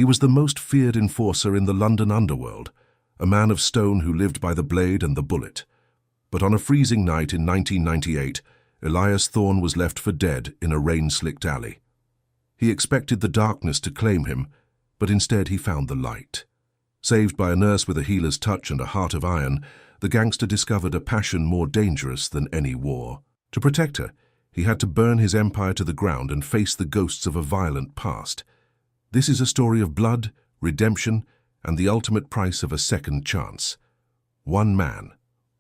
He was the most feared enforcer in the London underworld, a man of stone who lived by the blade and the bullet. But on a freezing night in 1998, Elias Thorne was left for dead in a rain-slicked alley. He expected the darkness to claim him, but instead he found the light. Saved by a nurse with a healer's touch and a heart of iron, the gangster discovered a passion more dangerous than any war. To protect her, he had to burn his empire to the ground and face the ghosts of a violent past. This is a story of blood, redemption, and the ultimate price of a second chance. One man,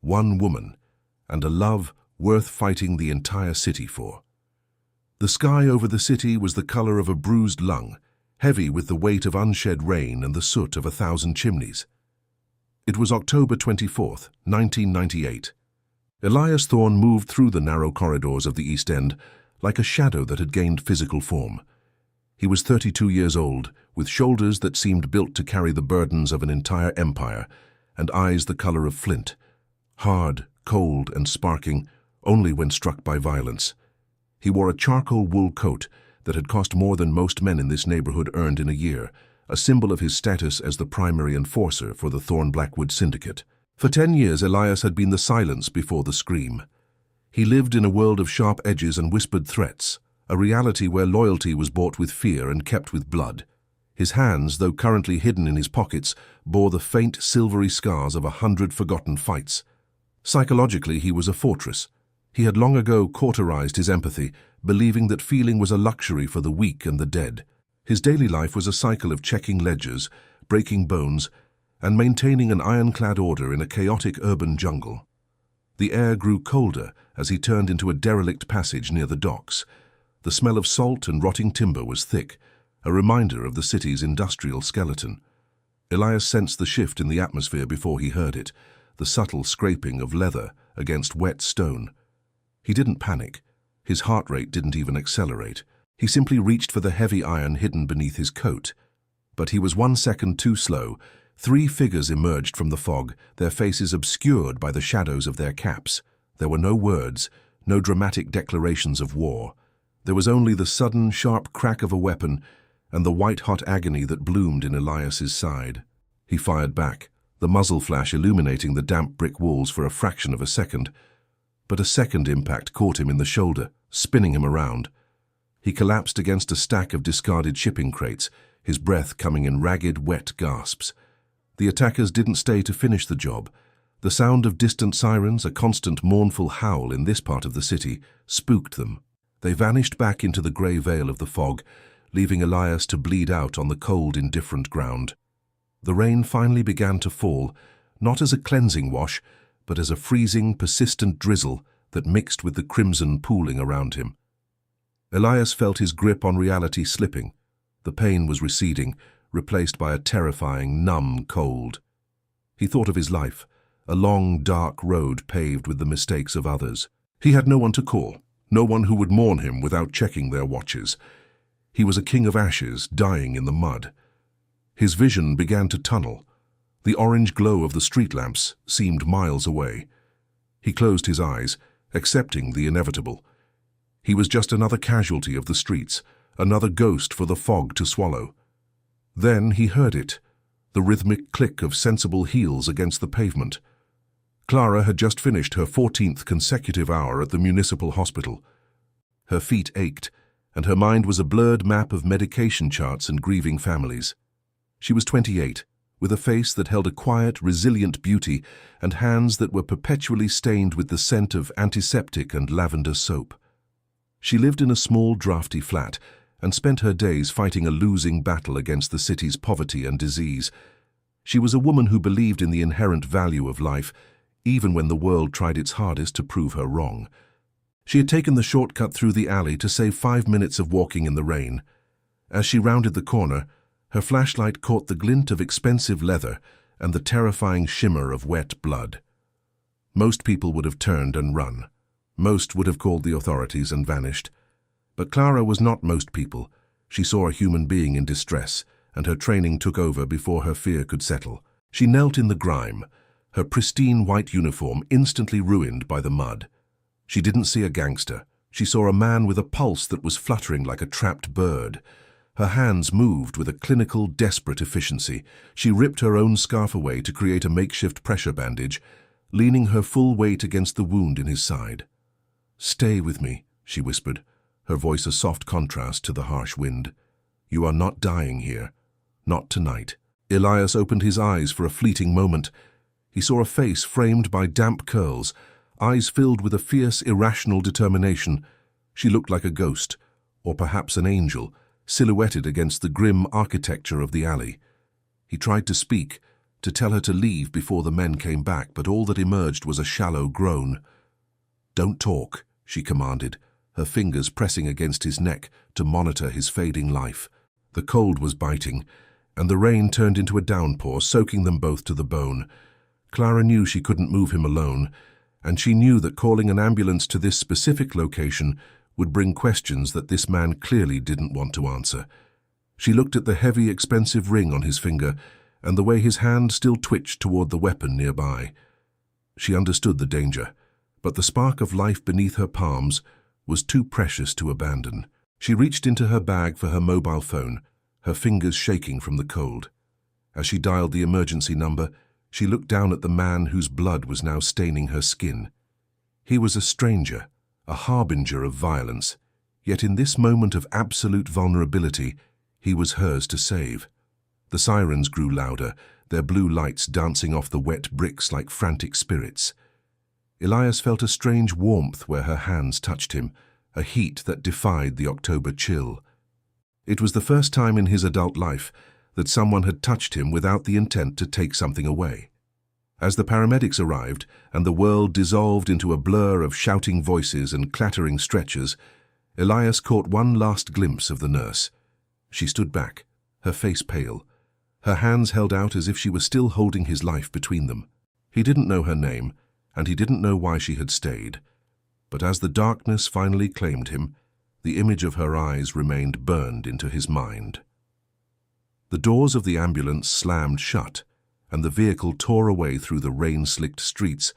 one woman, and a love worth fighting the entire city for. The sky over the city was the color of a bruised lung, heavy with the weight of unshed rain and the soot of 1,000 chimneys. It was October 24th, 1998. Elias Thorne moved through the narrow corridors of the East End like a shadow that had gained physical form. He was 32 years old, with shoulders that seemed built to carry the burdens of an entire empire, and eyes the color of flint, hard, cold, and sparking only when struck by violence. He wore a charcoal wool coat that had cost more than most men in this neighborhood earned in a year, a symbol of his status as the primary enforcer for the Thorne Blackwood Syndicate. For 10 years, Elias had been the silence before the scream. He lived in a world of sharp edges and whispered threats, a reality where loyalty was bought with fear and kept with blood. His hands, though currently hidden in his pockets, bore the faint, silvery scars of 100 forgotten fights. Psychologically, he was a fortress. He had long ago cauterized his empathy, believing that feeling was a luxury for the weak and the dead. His daily life was a cycle of checking ledgers, breaking bones, and maintaining an ironclad order in a chaotic urban jungle. The air grew colder as he turned into a derelict passage near the docks. The smell of salt and rotting timber was thick, a reminder of the city's industrial skeleton. Elias sensed the shift in the atmosphere before he heard it, the subtle scraping of leather against wet stone. He didn't panic. His heart rate didn't even accelerate. He simply reached for the heavy iron hidden beneath his coat. But he was 1 second too slow. 3 figures emerged from the fog, their faces obscured by the shadows of their caps. There were no words, no dramatic declarations of war. There was only the sudden, sharp crack of a weapon and the white-hot agony that bloomed in Elias's side. He fired back, the muzzle flash illuminating the damp brick walls for a fraction of a second. But a second impact caught him in the shoulder, spinning him around. He collapsed against a stack of discarded shipping crates, his breath coming in ragged, wet gasps. The attackers didn't stay to finish the job. The sound of distant sirens, a constant mournful howl in this part of the city, spooked them. They vanished back into the grey veil of the fog, leaving Elias to bleed out on the cold, indifferent ground. The rain finally began to fall, not as a cleansing wash, but as a freezing, persistent drizzle that mixed with the crimson pooling around him. Elias felt his grip on reality slipping. The pain was receding, replaced by a terrifying, numb cold. He thought of his life, a long, dark road paved with the mistakes of others. He had no one to call, no one who would mourn him without checking their watches. He was a king of ashes, dying in the mud. His vision began to tunnel. The orange glow of the street lamps seemed miles away. He closed his eyes, accepting the inevitable. He was just another casualty of the streets, another ghost for the fog to swallow. Then he heard it, the rhythmic click of sensible heels against the pavement. Clara had just finished her 14th consecutive hour at the municipal hospital. Her feet ached, and her mind was a blurred map of medication charts and grieving families. She was 28, with a face that held a quiet, resilient beauty and hands that were perpetually stained with the scent of antiseptic and lavender soap. She lived in a small, drafty flat and spent her days fighting a losing battle against the city's poverty and disease. She was a woman who believed in the inherent value of life, even when the world tried its hardest to prove her wrong. She had taken the shortcut through the alley to save 5 minutes of walking in the rain. As she rounded the corner, her flashlight caught the glint of expensive leather and the terrifying shimmer of wet blood. Most people would have turned and run. Most would have called the authorities and vanished. But Clara was not most people. She saw a human being in distress, and her training took over before her fear could settle. She knelt in the grime, her pristine white uniform instantly ruined by the mud. She didn't see a gangster. She saw a man with a pulse that was fluttering like a trapped bird, Her hands moved with a clinical, desperate efficiency. She ripped her own scarf away to create a makeshift pressure bandage, leaning her full weight against the wound in his side. "Stay with me," she whispered, her voice a soft contrast to the harsh wind. "You are not dying here. Not tonight." Elias opened his eyes for a fleeting moment. He saw a face framed by damp curls, eyes filled with a fierce, irrational determination. She looked like a ghost, or perhaps an angel, silhouetted against the grim architecture of the alley. He tried to speak, to tell her to leave before the men came back, but all that emerged was a shallow groan. "Don't talk," she commanded, her fingers pressing against his neck to monitor his fading life. The cold was biting, and the rain turned into a downpour, soaking them both to the bone. Clara knew she couldn't move him alone, and she knew that calling an ambulance to this specific location would bring questions that this man clearly didn't want to answer. She looked at the heavy, expensive ring on his finger and the way his hand still twitched toward the weapon nearby. She understood the danger, but the spark of life beneath her palms was too precious to abandon. She reached into her bag for her mobile phone, her fingers shaking from the cold. As she dialed the emergency number, she looked down at the man whose blood was now staining her skin. He was a stranger, a harbinger of violence, yet in this moment of absolute vulnerability, he was hers to save. The sirens grew louder, their blue lights dancing off the wet bricks like frantic spirits. Elias felt a strange warmth where her hands touched him, a heat that defied the October chill. It was the first time in his adult life that someone had touched him without the intent to take something away. As the paramedics arrived and the world dissolved into a blur of shouting voices and clattering stretchers, Elias caught one last glimpse of the nurse. She stood back, her face pale, her hands held out as if she were still holding his life between them. He didn't know her name, and he didn't know why she had stayed. But as the darkness finally claimed him, the image of her eyes remained burned into his mind. The doors of the ambulance slammed shut, and the vehicle tore away through the rain-slicked streets,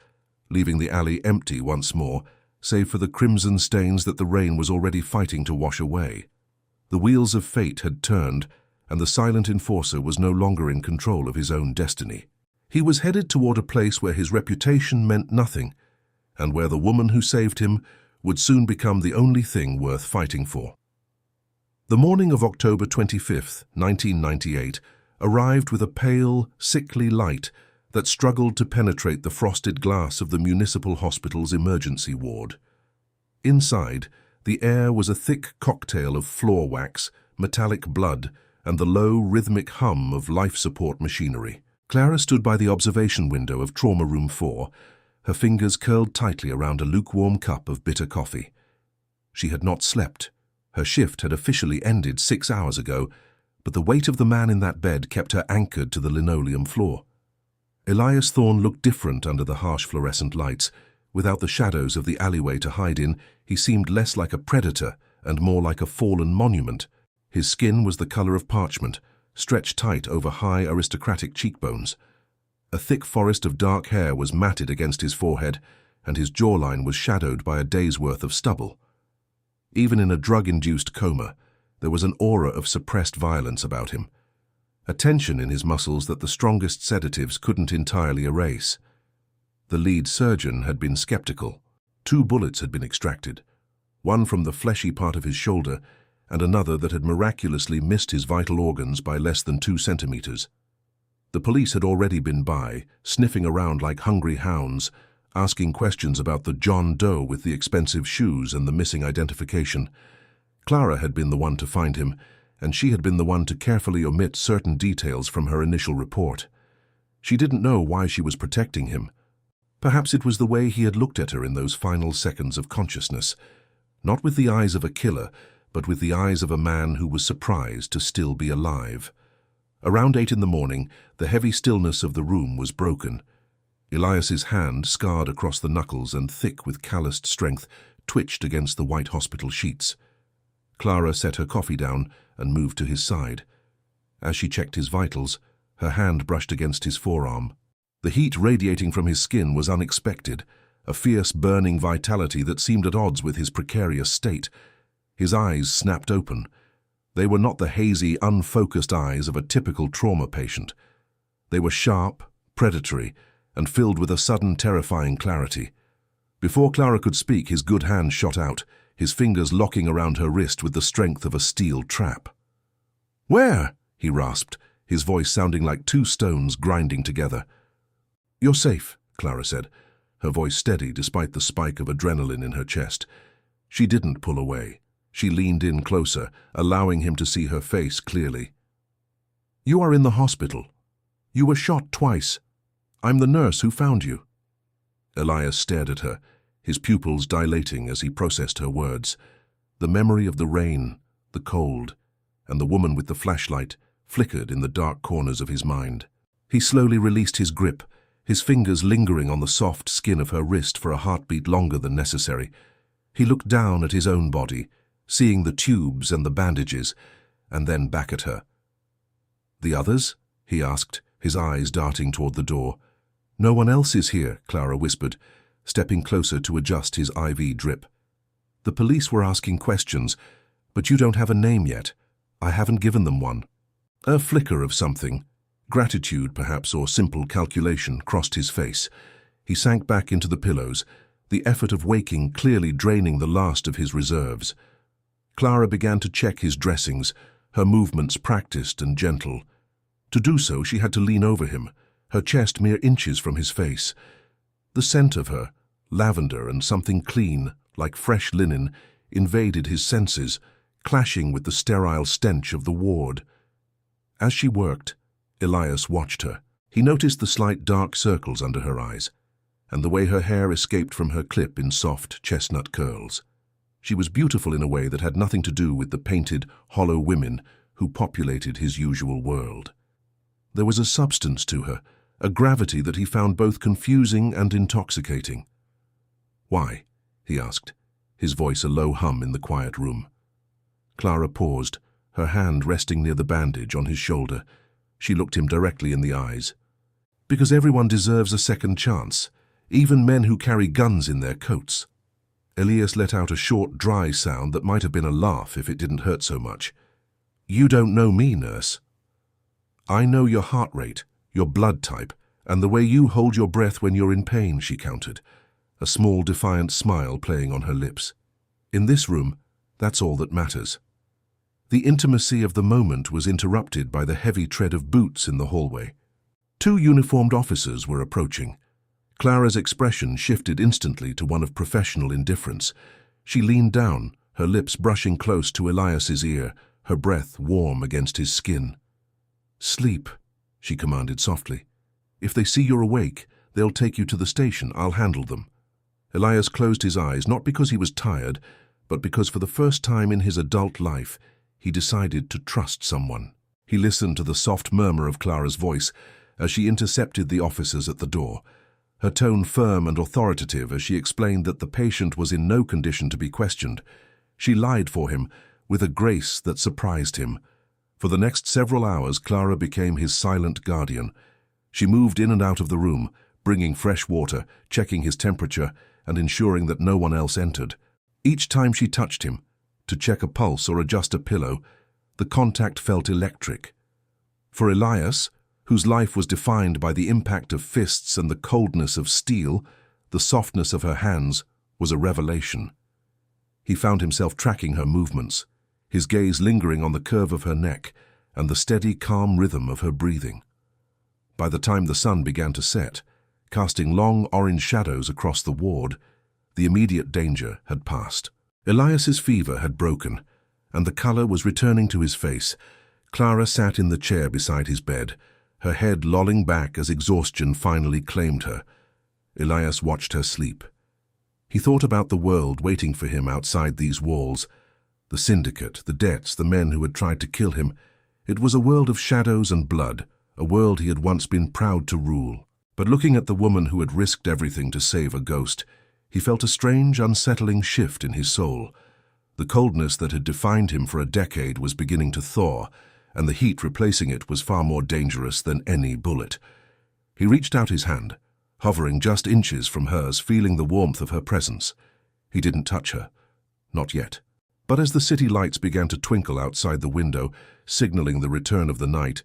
leaving the alley empty once more, save for the crimson stains that the rain was already fighting to wash away. The wheels of fate had turned, and the silent enforcer was no longer in control of his own destiny. He was headed toward a place where his reputation meant nothing, and where the woman who saved him would soon become the only thing worth fighting for. The morning of October 25th, 1998, arrived with a pale, sickly light that struggled to penetrate the frosted glass of the municipal hospital's emergency ward. Inside, the air was a thick cocktail of floor wax, metallic blood, and the low, rhythmic hum of life support machinery. Clara stood by the observation window of Trauma Room 4, her fingers curled tightly around a lukewarm cup of bitter coffee. She had not slept. Her shift had officially ended 6 hours ago, but the weight of the man in that bed kept her anchored to the linoleum floor. Elias Thorne looked different under the harsh fluorescent lights. Without the shadows of the alleyway to hide in, he seemed less like a predator and more like a fallen monument. His skin was the color of parchment, stretched tight over high aristocratic cheekbones. A thick forest of dark hair was matted against his forehead, and his jawline was shadowed by a day's worth of stubble. Even in a drug-induced coma, there was an aura of suppressed violence about him, a tension in his muscles that the strongest sedatives couldn't entirely erase. The lead surgeon had been skeptical. 2 bullets had been extracted, one from the fleshy part of his shoulder and another that had miraculously missed his vital organs by less than 2 centimeters. The police had already been by, sniffing around like hungry hounds, asking questions about the John Doe with the expensive shoes and the missing identification. Clara had been the one to find him, and she had been the one to carefully omit certain details from her initial report. She didn't know why she was protecting him. Perhaps it was the way he had looked at her in those final seconds of consciousness, not with the eyes of a killer, but with the eyes of a man who was surprised to still be alive. Around 8 in the morning, the heavy stillness of the room was broken. Elias's hand, scarred across the knuckles and thick with calloused strength, twitched against the white hospital sheets. Clara set her coffee down and moved to his side. As she checked his vitals, her hand brushed against his forearm. The heat radiating from his skin was unexpected, a fierce burning vitality that seemed at odds with his precarious state. His eyes snapped open. They were not the hazy, unfocused eyes of a typical trauma patient. They were sharp, predatory, and filled with a sudden, terrifying clarity. Before Clara could speak, his good hand shot out, his fingers locking around her wrist with the strength of a steel trap. "Where?" he rasped, his voice sounding like two stones grinding together. "You're safe," Clara said, her voice steady despite the spike of adrenaline in her chest. She didn't pull away. She leaned in closer, allowing him to see her face clearly. "You are in the hospital. You were shot twice. I'm the nurse who found you." Elias stared at her, his pupils dilating as he processed her words. The memory of the rain, the cold, and the woman with the flashlight flickered in the dark corners of his mind. He slowly released his grip, his fingers lingering on the soft skin of her wrist for a heartbeat longer than necessary. He looked down at his own body, seeing the tubes and the bandages, and then back at her. "The others?" he asked, his eyes darting toward the door. "No one else is here," Clara whispered, stepping closer to adjust his IV drip. "The police were asking questions, but you don't have a name yet. I haven't given them one." A flicker of something, gratitude perhaps or simple calculation, crossed his face. He sank back into the pillows, the effort of waking clearly draining the last of his reserves. Clara began to check his dressings, her movements practiced and gentle. To do so, she had to lean over him, her chest mere inches from his face. The scent of her, lavender and something clean, like fresh linen, invaded his senses, clashing with the sterile stench of the ward. As she worked, Elias watched her. He noticed the slight dark circles under her eyes, and the way her hair escaped from her clip in soft chestnut curls. She was beautiful in a way that had nothing to do with the painted, hollow women who populated his usual world. There was a substance to her, a gravity that he found both confusing and intoxicating. "Why?" he asked, his voice a low hum in the quiet room. Clara paused, her hand resting near the bandage on his shoulder. She looked him directly in the eyes. "Because everyone deserves a second chance, even men who carry guns in their coats." Elias let out a short, dry sound that might have been a laugh if it didn't hurt so much. "You don't know me, nurse." "I know your heart rate, your blood type, and the way you hold your breath when you're in pain," she countered, a small defiant smile playing on her lips. "In this room, that's all that matters." The intimacy of the moment was interrupted by the heavy tread of boots in the hallway. Two uniformed officers were approaching. Clara's expression shifted instantly to one of professional indifference. She leaned down, her lips brushing close to Elias's ear, her breath warm against his skin. "Sleep," she commanded softly. "If they see you're awake, they'll take you to the station. I'll handle them." Elias closed his eyes, not because he was tired, but because for the first time in his adult life, he decided to trust someone. He listened to the soft murmur of Clara's voice as she intercepted the officers at the door, her tone firm and authoritative as she explained that the patient was in no condition to be questioned. She lied for him with a grace that surprised him. For the next several hours, Clara became his silent guardian. She moved in and out of the room, bringing fresh water, checking his temperature, and ensuring that no one else entered. Each time she touched him, to check a pulse or adjust a pillow, the contact felt electric. For Elias, whose life was defined by the impact of fists and the coldness of steel, the softness of her hands was a revelation. He found himself tracking her movements, his gaze lingering on the curve of her neck and the steady, calm rhythm of her breathing. By the time the sun began to set, casting long orange shadows across the ward, the immediate danger had passed. Elias's fever had broken, and the color was returning to his face. Clara sat in the chair beside his bed, her head lolling back as exhaustion finally claimed her. Elias watched her sleep. He thought about the world waiting for him outside these walls, the syndicate, the debts, the men who had tried to kill him. It was a world of shadows and blood, a world he had once been proud to rule. But looking at the woman who had risked everything to save a ghost, he felt a strange, unsettling shift in his soul. The coldness that had defined him for a decade was beginning to thaw, and the heat replacing it was far more dangerous than any bullet. He reached out his hand, hovering just inches from hers, feeling the warmth of her presence. He didn't touch her. Not yet. But as the city lights began to twinkle outside the window, signaling the return of the night,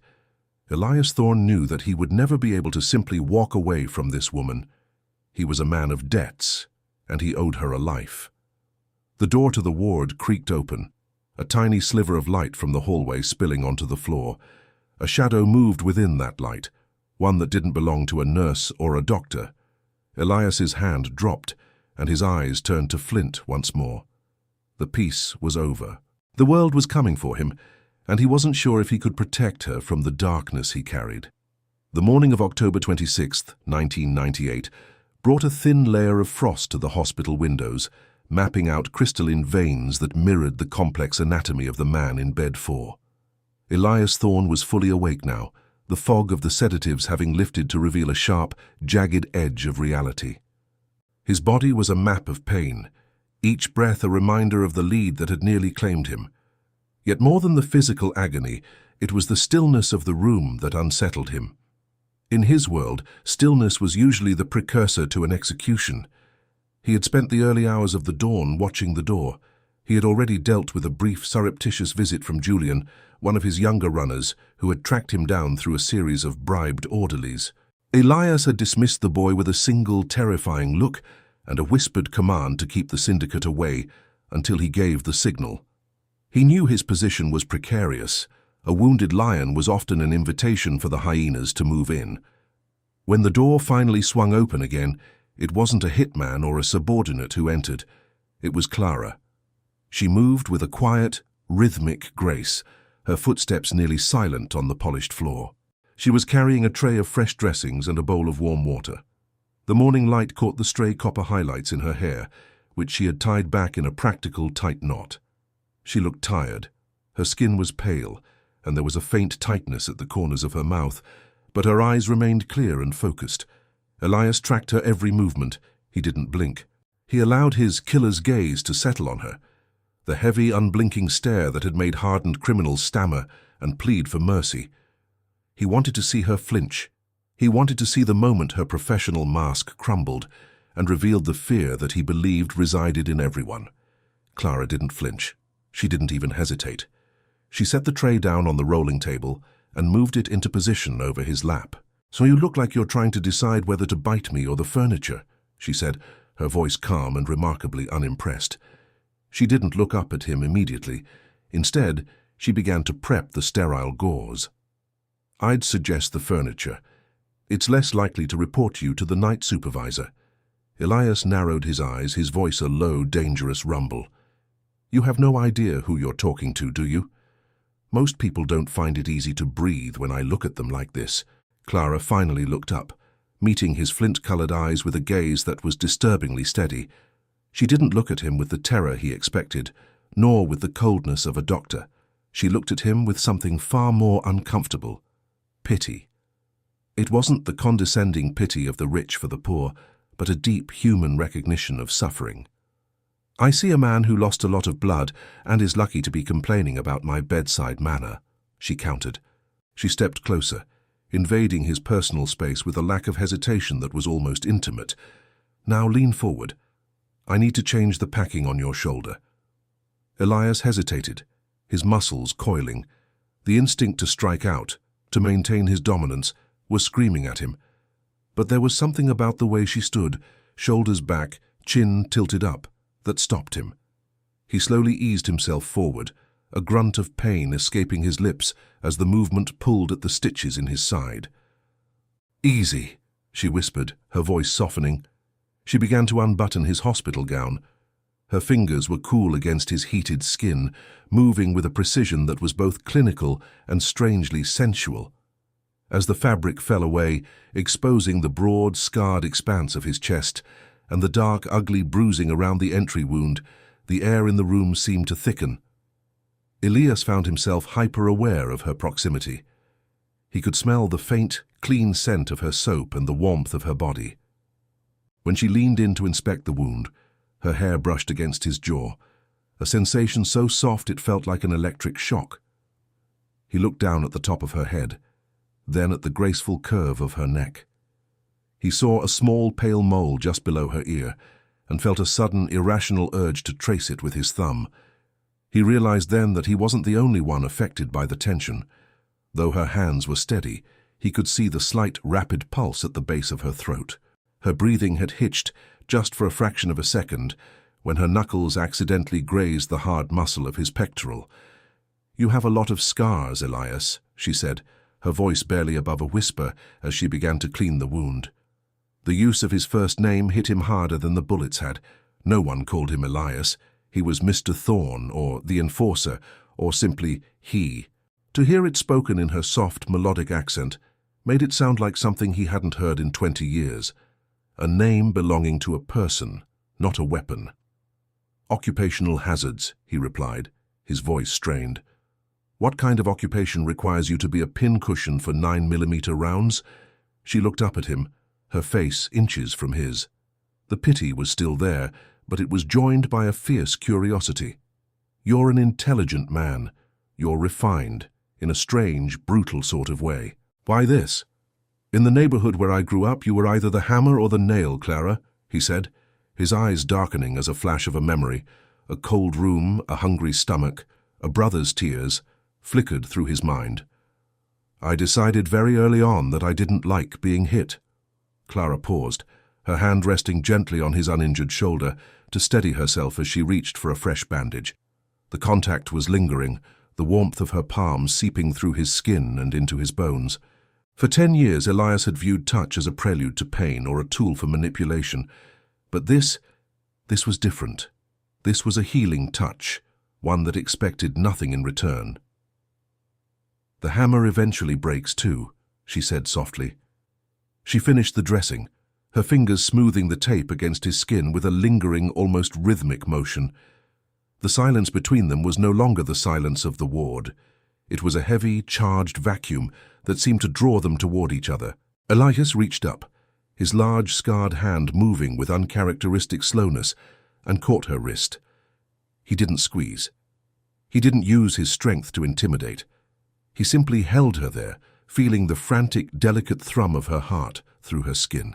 Elias Thorne knew that he would never be able to simply walk away from this woman. He was a man of debts, and he owed her a life. The door to the ward creaked open, a tiny sliver of light from the hallway spilling onto the floor. A shadow moved within that light, one that didn't belong to a nurse or a doctor. Elias's hand dropped, and his eyes turned to flint once more. The peace was over. The world was coming for him, and he wasn't sure if he could protect her from the darkness he carried. The morning of October 26, 1998, brought a thin layer of frost to the hospital windows, mapping out crystalline veins that mirrored the complex anatomy of the man in bed 4. Elias Thorne was fully awake now, the fog of the sedatives having lifted to reveal a sharp, jagged edge of reality. His body was a map of pain, each breath a reminder of the lead that had nearly claimed him. Yet more than the physical agony, it was the stillness of the room that unsettled him. In his world, stillness was usually the precursor to an execution. He had spent the early hours of the dawn watching the door. He had already dealt with a brief, surreptitious visit from Julian, one of his younger runners, who had tracked him down through a series of bribed orderlies. Elias had dismissed the boy with a single terrifying look and a whispered command to keep the syndicate away until he gave the signal. He knew his position was precarious. A wounded lion was often an invitation for the hyenas to move in. When the door finally swung open again, it wasn't a hitman or a subordinate who entered. It was Clara. She moved with a quiet, rhythmic grace, her footsteps nearly silent on the polished floor. She was carrying a tray of fresh dressings and a bowl of warm water. The morning light caught the stray copper highlights in her hair, which she had tied back in a practical tight knot. She looked tired. Her skin was pale, and there was a faint tightness at the corners of her mouth, but her eyes remained clear and focused. Elias tracked her every movement. He didn't blink. He allowed his killer's gaze to settle on her, the heavy, unblinking stare that had made hardened criminals stammer and plead for mercy. He wanted to see her flinch. He wanted to see the moment her professional mask crumbled and revealed the fear that he believed resided in everyone. Clara didn't flinch. She didn't even hesitate. She set the tray down on the rolling table and moved it into position over his lap. "So you look like you're trying to decide whether to bite me or the furniture," she said, her voice calm and remarkably unimpressed. She didn't look up at him immediately. Instead, she began to prep the sterile gauze. "I'd suggest the furniture. It's less likely to report you to the night supervisor." Elias narrowed his eyes, his voice a low, dangerous rumble. "You have no idea who you're talking to, do you? Most people don't find it easy to breathe when I look at them like this." Clara finally looked up, meeting his flint-colored eyes with a gaze that was disturbingly steady. She didn't look at him with the terror he expected, nor with the coldness of a doctor. She looked at him with something far more uncomfortable: pity. It wasn't the condescending pity of the rich for the poor, but a deep human recognition of suffering. "I see a man who lost a lot of blood and is lucky to be complaining about my bedside manner," she countered. She stepped closer, invading his personal space with a lack of hesitation that was almost intimate. "Now lean forward. I need to change the packing on your shoulder." Elias hesitated, his muscles coiling. The instinct to strike out, to maintain his dominance, was screaming at him. But there was something about the way she stood, shoulders back, chin tilted up, that stopped him. He slowly eased himself forward, a grunt of pain escaping his lips as the movement pulled at the stitches in his side. "Easy," she whispered, her voice softening. She began to unbutton his hospital gown. Her fingers were cool against his heated skin, moving with a precision that was both clinical and strangely sensual. As the fabric fell away, exposing the broad, scarred expanse of his chest, and the dark, ugly bruising around the entry wound, the air in the room seemed to thicken. Elias found himself hyper-aware of her proximity. He could smell the faint, clean scent of her soap and the warmth of her body. When she leaned in to inspect the wound, her hair brushed against his jaw, a sensation so soft it felt like an electric shock. He looked down at the top of her head, then at the graceful curve of her neck. He saw a small pale mole just below her ear and felt a sudden irrational urge to trace it with his thumb. He realized then that he wasn't the only one affected by the tension. Though her hands were steady, he could see the slight, rapid pulse at the base of her throat. Her breathing had hitched just for a fraction of a second when her knuckles accidentally grazed the hard muscle of his pectoral. "You have a lot of scars, Elias," she said, her voice barely above a whisper as she began to clean the wound. The use of his first name hit him harder than the bullets had. No one called him Elias. He was Mr. Thorne, or the Enforcer, or simply he. To hear it spoken in her soft, melodic accent made it sound like something he hadn't heard in 20 years. A name belonging to a person, not a weapon. "Occupational hazards," he replied, his voice strained. "What kind of occupation requires you to be a pincushion for 9mm rounds?" She looked up at him, her face inches from his. The pity was still there, but it was joined by a fierce curiosity. "You're an intelligent man. You're refined, in a strange, brutal sort of way. Why this?" "In the neighborhood where I grew up, you were either the hammer or the nail, Clara," he said, his eyes darkening as a flash of a memory. A cold room, a hungry stomach, a brother's tears flickered through his mind. "I decided very early on that I didn't like being hit." Clara paused, her hand resting gently on his uninjured shoulder to steady herself as she reached for a fresh bandage. The contact was lingering, the warmth of her palm seeping through his skin and into his bones. For 10 years, Elias had viewed touch as a prelude to pain or a tool for manipulation. But this was different. This was a healing touch, one that expected nothing in return. "The hammer eventually breaks too," she said softly. She finished the dressing, her fingers smoothing the tape against his skin with a lingering, almost rhythmic motion. The silence between them was no longer the silence of the ward. It was a heavy, charged vacuum that seemed to draw them toward each other. Elias reached up, his large, scarred hand moving with uncharacteristic slowness, and caught her wrist. He didn't squeeze. He didn't use his strength to intimidate. He simply held her there, feeling the frantic, delicate thrum of her heart through her skin.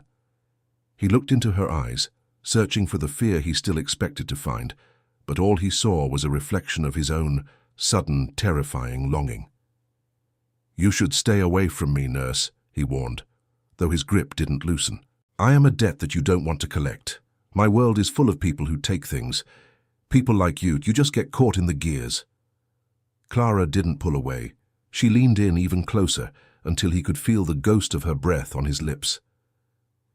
He looked into her eyes, searching for the fear he still expected to find, but all he saw was a reflection of his own sudden, terrifying longing. "You should stay away from me, nurse," he warned, though his grip didn't loosen. "I am a debt that you don't want to collect. My world is full of people who take things. People like you just get caught in the gears." Clara didn't pull away. She leaned in even closer until he could feel the ghost of her breath on his lips.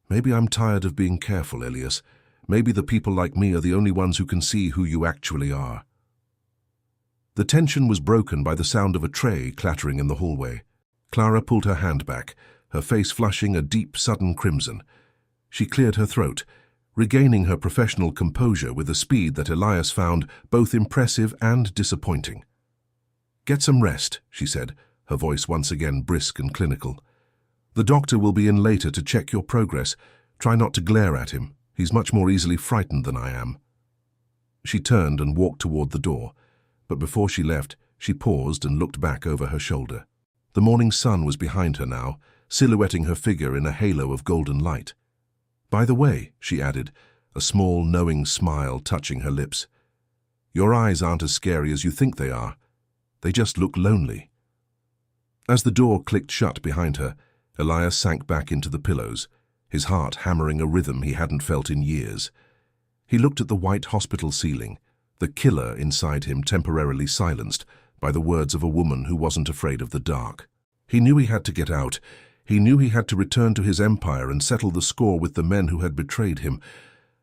"Maybe I'm tired of being careful, Elias. Maybe the people like me are the only ones who can see who you actually are." The tension was broken by the sound of a tray clattering in the hallway. Clara pulled her hand back, her face flushing a deep, sudden crimson. She cleared her throat, regaining her professional composure with a speed that Elias found both impressive and disappointing. "Get some rest," she said, her voice once again brisk and clinical. "The doctor will be in later to check your progress. Try not to glare at him. He's much more easily frightened than I am." She turned and walked toward the door, but before she left, she paused and looked back over her shoulder. The morning sun was behind her now, silhouetting her figure in a halo of golden light. "By the way," she added, a small, knowing smile touching her lips, "your eyes aren't as scary as you think they are. They just look lonely." As the door clicked shut behind her, Elias sank back into the pillows, his heart hammering a rhythm he hadn't felt in years. He looked at the white hospital ceiling, the killer inside him temporarily silenced by the words of a woman who wasn't afraid of the dark. He knew he had to get out. He knew he had to return to his empire and settle the score with the men who had betrayed him.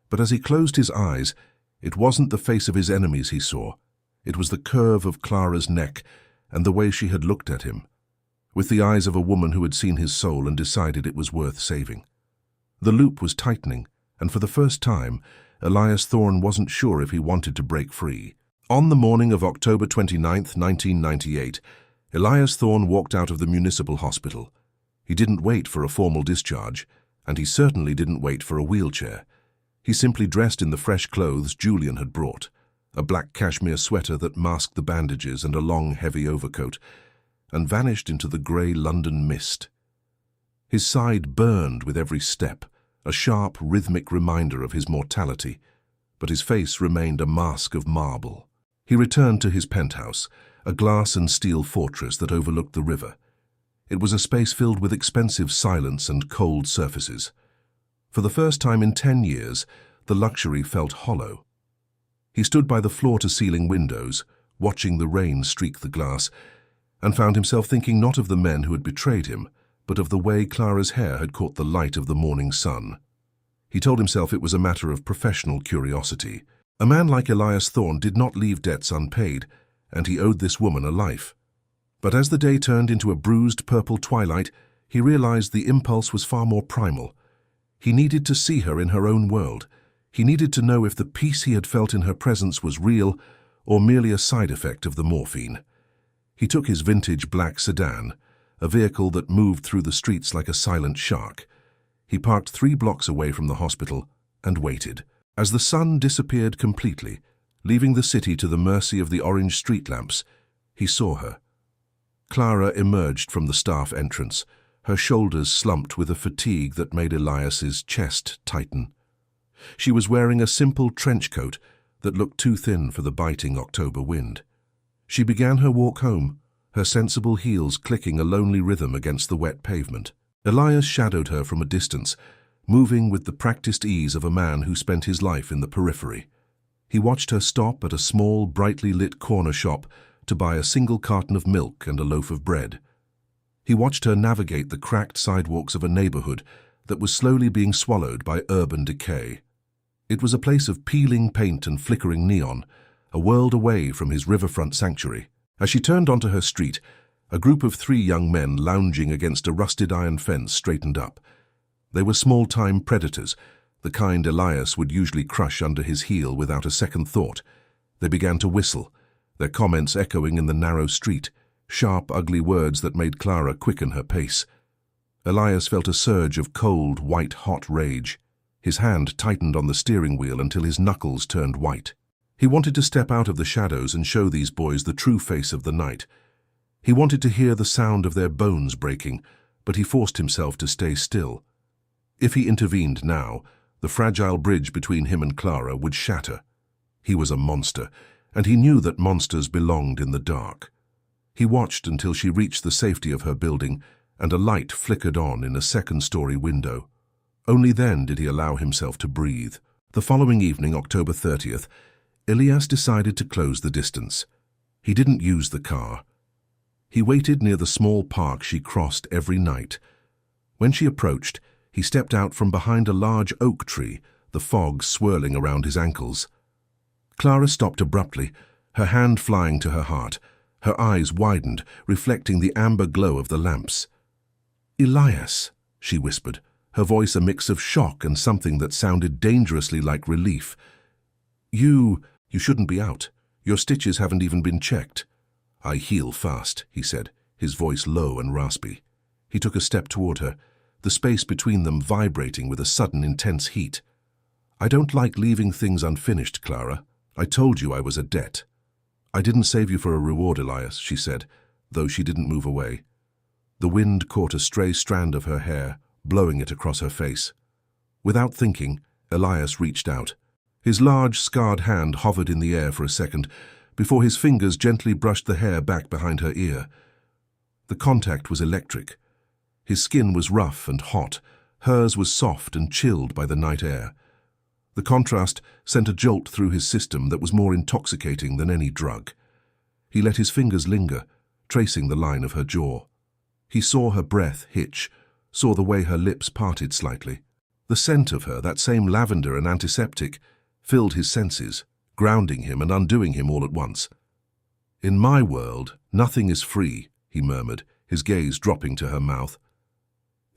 But as he closed his eyes, it wasn't the face of his enemies he saw. It was the curve of Clara's neck and the way she had looked at him, with the eyes of a woman who had seen his soul and decided it was worth saving. The loop was tightening, and for the first time, Elias Thorne wasn't sure if he wanted to break free. On the morning of October 29th, 1998, Elias Thorne walked out of the municipal hospital. He didn't wait for a formal discharge, and he certainly didn't wait for a wheelchair. He simply dressed in the fresh clothes Julian had brought, a black cashmere sweater that masked the bandages and a long, heavy overcoat, and vanished into the grey London mist. His side burned with every step, a sharp, rhythmic reminder of his mortality, but his face remained a mask of marble. He returned to his penthouse, a glass and steel fortress that overlooked the river. It was a space filled with expensive silence and cold surfaces. For the first time in 10 years, the luxury felt hollow. He stood by the floor-to-ceiling windows, watching the rain streak the glass, and found himself thinking not of the men who had betrayed him, but of the way Clara's hair had caught the light of the morning sun. He told himself it was a matter of professional curiosity. A man like Elias Thorne did not leave debts unpaid, and he owed this woman a life. But as the day turned into a bruised purple twilight, he realized the impulse was far more primal. He needed to see her in her own world. He needed to know if the peace he had felt in her presence was real or merely a side effect of the morphine. He took his vintage black sedan, a vehicle that moved through the streets like a silent shark. He parked 3 blocks away from the hospital and waited. As the sun disappeared completely, leaving the city to the mercy of the orange street lamps, he saw her. Clara emerged from the staff entrance, her shoulders slumped with a fatigue that made Elias's chest tighten. She was wearing a simple trench coat that looked too thin for the biting October wind. She began her walk home, her sensible heels clicking a lonely rhythm against the wet pavement. Elias shadowed her from a distance, moving with the practiced ease of a man who spent his life in the periphery. He watched her stop at a small, brightly lit corner shop to buy a single carton of milk and a loaf of bread. He watched her navigate the cracked sidewalks of a neighborhood that was slowly being swallowed by urban decay. It was a place of peeling paint and flickering neon, a world away from his riverfront sanctuary. As she turned onto her street, a group of 3 young men lounging against a rusted iron fence straightened up. They were small-time predators, the kind Elias would usually crush under his heel without a second thought. They began to whistle, their comments echoing in the narrow street, sharp, ugly words that made Clara quicken her pace. Elias felt a surge of cold, white-hot rage. His hand tightened on the steering wheel until his knuckles turned white. He wanted to step out of the shadows and show these boys the true face of the night. He wanted to hear the sound of their bones breaking, but he forced himself to stay still. If he intervened now, the fragile bridge between him and Clara would shatter. He was a monster, and he knew that monsters belonged in the dark. He watched until she reached the safety of her building, and a light flickered on in a second-story window. Only then did he allow himself to breathe. The following evening, October 30th, Elias decided to close the distance. He didn't use the car. He waited near the small park she crossed every night. When she approached, he stepped out from behind a large oak tree, the fog swirling around his ankles. Clara stopped abruptly, her hand flying to her heart. Her eyes widened, reflecting the amber glow of the lamps. "Elias," she whispered, her voice a mix of shock and something that sounded dangerously like relief. You shouldn't be out. Your stitches haven't even been checked." "I heal fast," he said, his voice low and raspy. He took a step toward her, the space between them vibrating with a sudden intense heat. "I don't like leaving things unfinished, Clara. I told you I was a debt." "I didn't save you for a reward, Elias," she said, though she didn't move away. The wind caught a stray strand of her hair, blowing it across her face. Without thinking, Elias reached out. His large, scarred hand hovered in the air for a second, before his fingers gently brushed the hair back behind her ear. The contact was electric. His skin was rough and hot, hers was soft and chilled by the night air. The contrast sent a jolt through his system that was more intoxicating than any drug. He let his fingers linger, tracing the line of her jaw. He saw her breath hitch, saw the way her lips parted slightly. The scent of her, that same lavender and antiseptic, filled his senses, grounding him and undoing him all at once. "In my world, nothing is free," he murmured, his gaze dropping to her mouth.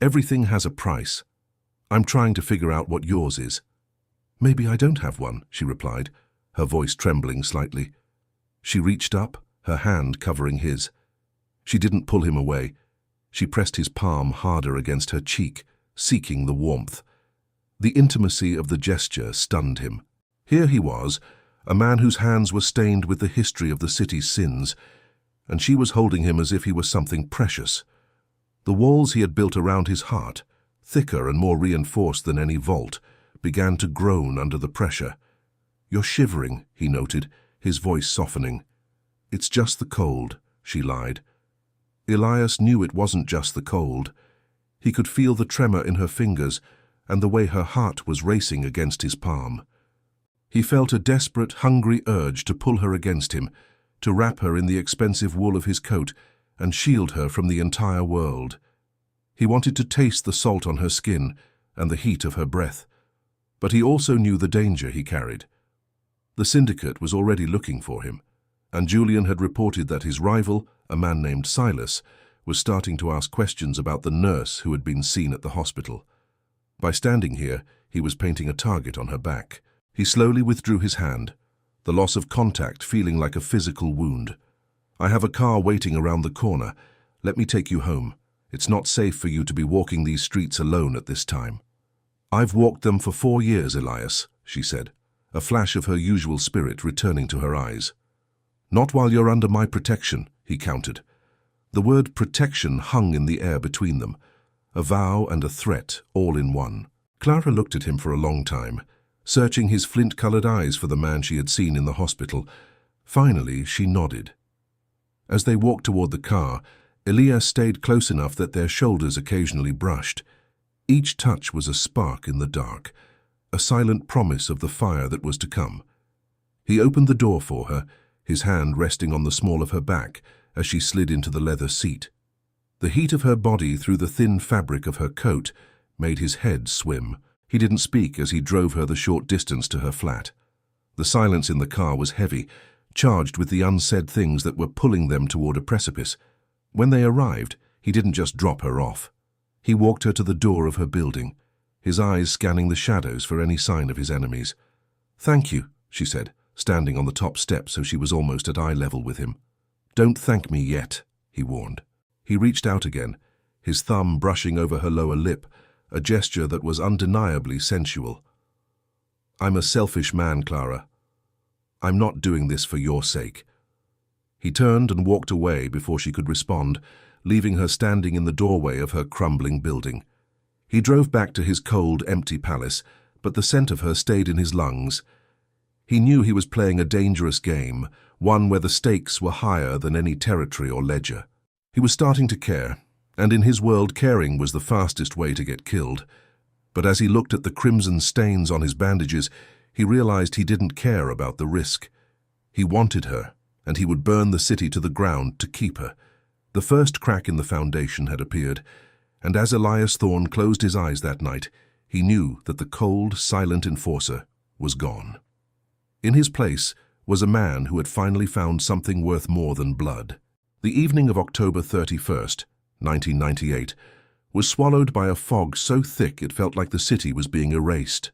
"Everything has a price. I'm trying to figure out what yours is." "Maybe I don't have one," she replied, her voice trembling slightly. She reached up, her hand covering his. She didn't pull him away. She pressed his palm harder against her cheek, seeking the warmth. The intimacy of the gesture stunned him. Here he was, a man whose hands were stained with the history of the city's sins, and she was holding him as if he were something precious. The walls he had built around his heart, thicker and more reinforced than any vault, began to groan under the pressure. "You're shivering," he noted, his voice softening. "It's just the cold," she lied. Elias knew it wasn't just the cold. He could feel the tremor in her fingers and the way her heart was racing against his palm. He felt a desperate, hungry urge to pull her against him, to wrap her in the expensive wool of his coat and shield her from the entire world. He wanted to taste the salt on her skin and the heat of her breath, but he also knew the danger he carried. The syndicate was already looking for him, and Julian had reported that his rival, a man named Silas, was starting to ask questions about the nurse who had been seen at the hospital. By standing here, he was painting a target on her back. He slowly withdrew his hand, the loss of contact feeling like a physical wound. "I have a car waiting around the corner. Let me take you home. It's not safe for you to be walking these streets alone at this time." "I've walked them for 4 years, Elias," she said, a flash of her usual spirit returning to her eyes. "Not while you're under my protection," he countered. The word protection hung in the air between them, a vow and a threat all in one. Clara looked at him for a long time, searching his flint-colored eyes for the man she had seen in the hospital. Finally, she nodded. As they walked toward the car, Elias stayed close enough that their shoulders occasionally brushed. Each touch was a spark in the dark, a silent promise of the fire that was to come. He opened the door for her, his hand resting on the small of her back as she slid into the leather seat. The heat of her body through the thin fabric of her coat made his head swim. He didn't speak as he drove her the short distance to her flat. The silence in the car was heavy, charged with the unsaid things that were pulling them toward a precipice. When they arrived, he didn't just drop her off. He walked her to the door of her building, his eyes scanning the shadows for any sign of his enemies. "Thank you," she said, standing on the top step so she was almost at eye level with him. "Don't thank me yet," he warned. He reached out again, his thumb brushing over her lower lip, a gesture that was undeniably sensual. "I'm a selfish man, Clara. I'm not doing this for your sake." He turned and walked away before she could respond, leaving her standing in the doorway of her crumbling building. He drove back to his cold, empty palace, but the scent of her stayed in his lungs. He knew he was playing a dangerous game, one where the stakes were higher than any territory or ledger. He was starting to care, and in his world caring was the fastest way to get killed. But as he looked at the crimson stains on his bandages, he realized he didn't care about the risk. He wanted her, and he would burn the city to the ground to keep her. The first crack in the foundation had appeared, and as Elias Thorne closed his eyes that night, he knew that the cold, silent enforcer was gone. In his place was a man who had finally found something worth more than blood. The evening of October 31st, 1998, was swallowed by a fog so thick it felt like the city was being erased.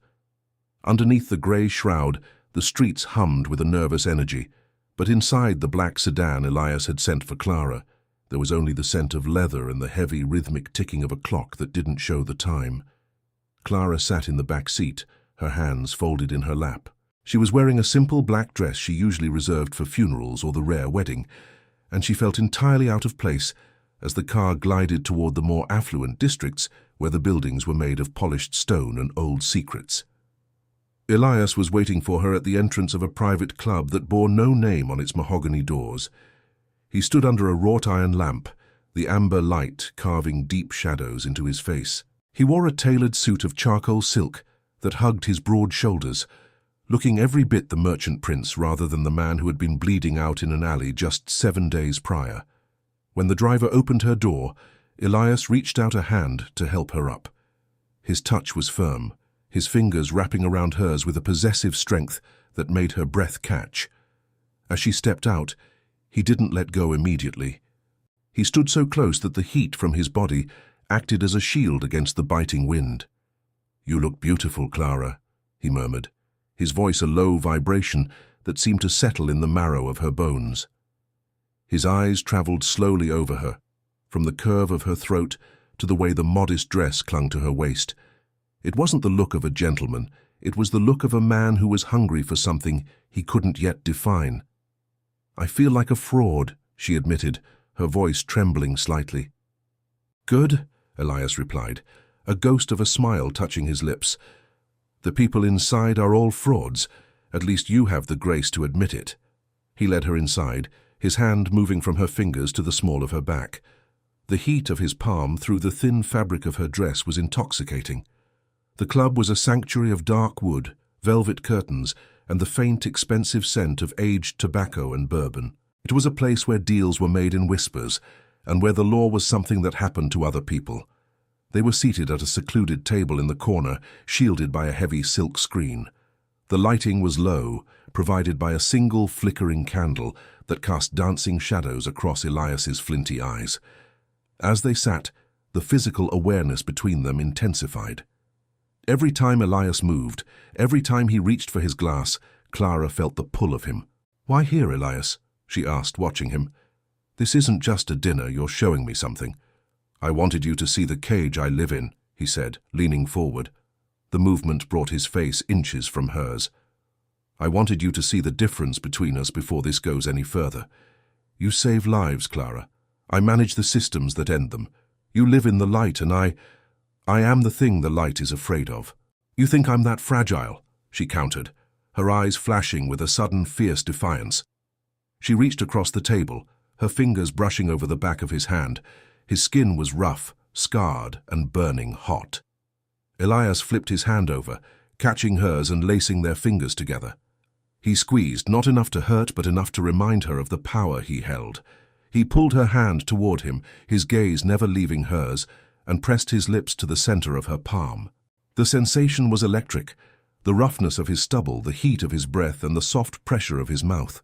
Underneath the grey shroud, the streets hummed with a nervous energy, but inside the black sedan Elias had sent for Clara, there was only the scent of leather and the heavy, rhythmic ticking of a clock that didn't show the time. Clara sat in the back seat, her hands folded in her lap. She was wearing a simple black dress she usually reserved for funerals or the rare wedding, and she felt entirely out of place as the car glided toward the more affluent districts where the buildings were made of polished stone and old secrets. Elias was waiting for her at the entrance of a private club that bore no name on its mahogany doors. He stood under a wrought-iron lamp, the amber light carving deep shadows into his face. He wore a tailored suit of charcoal silk that hugged his broad shoulders, looking every bit the merchant prince rather than the man who had been bleeding out in an alley just 7 days prior. When the driver opened her door, Elias reached out a hand to help her up. His touch was firm, his fingers wrapping around hers with a possessive strength that made her breath catch. As she stepped out, he didn't let go immediately. He stood so close that the heat from his body acted as a shield against the biting wind. "You look beautiful, Clara," he murmured, his voice a low vibration that seemed to settle in the marrow of her bones. His eyes traveled slowly over her, from the curve of her throat to the way the modest dress clung to her waist. It wasn't the look of a gentleman, it was the look of a man who was hungry for something he couldn't yet define. "I feel like a fraud," she admitted, her voice trembling slightly. "Good," Elias replied, a ghost of a smile touching his lips. "The people inside are all frauds. At least you have the grace to admit it." He led her inside, his hand moving from her fingers to the small of her back. The heat of his palm through the thin fabric of her dress was intoxicating. The club was a sanctuary of dark wood, velvet curtains, and the faint, expensive scent of aged tobacco and bourbon. It was a place where deals were made in whispers, and where the law was something that happened to other people. They were seated at a secluded table in the corner, shielded by a heavy silk screen. The lighting was low, provided by a single flickering candle that cast dancing shadows across Elias's flinty eyes. As they sat, the physical awareness between them intensified. Every time Elias moved, every time he reached for his glass, Clara felt the pull of him. "Why here, Elias?" she asked, watching him. "This isn't just a dinner, you're showing me something." "I wanted you to see the cage I live in," he said, leaning forward. The movement brought his face inches from hers. "I wanted you to see the difference between us before this goes any further. You save lives, Clara. I manage the systems that end them. You live in the light, and I am the thing the light is afraid of." "You think I'm that fragile?" she countered, her eyes flashing with a sudden fierce defiance. She reached across the table, her fingers brushing over the back of his hand. His skin was rough, scarred, and burning hot. Elias flipped his hand over, catching hers and lacing their fingers together. He squeezed, not enough to hurt but enough to remind her of the power he held. He pulled her hand toward him, his gaze never leaving hers, and pressed his lips to the center of her palm. The sensation was electric, the roughness of his stubble, the heat of his breath, and the soft pressure of his mouth.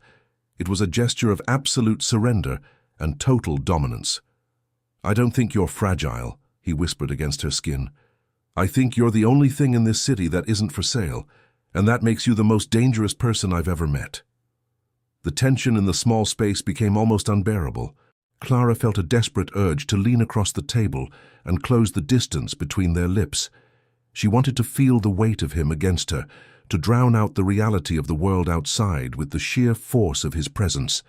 It was a gesture of absolute surrender and total dominance. "I don't think you're fragile," he whispered against her skin. "I think you're the only thing in this city that isn't for sale, and that makes you the most dangerous person I've ever met." The tension in the small space became almost unbearable. Clara felt a desperate urge to lean across the table and close the distance between their lips. She wanted to feel the weight of him against her, to drown out the reality of the world outside with the sheer force of his presence.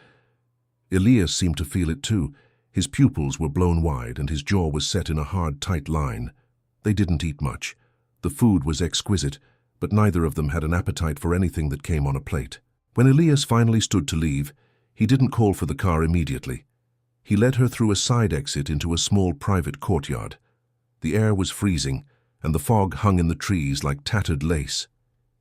Elias seemed to feel it too. His pupils were blown wide and his jaw was set in a hard, tight line. They didn't eat much. The food was exquisite, but neither of them had an appetite for anything that came on a plate. When Elias finally stood to leave, he didn't call for the car immediately. He led her through a side exit into a small private courtyard. The air was freezing, and the fog hung in the trees like tattered lace.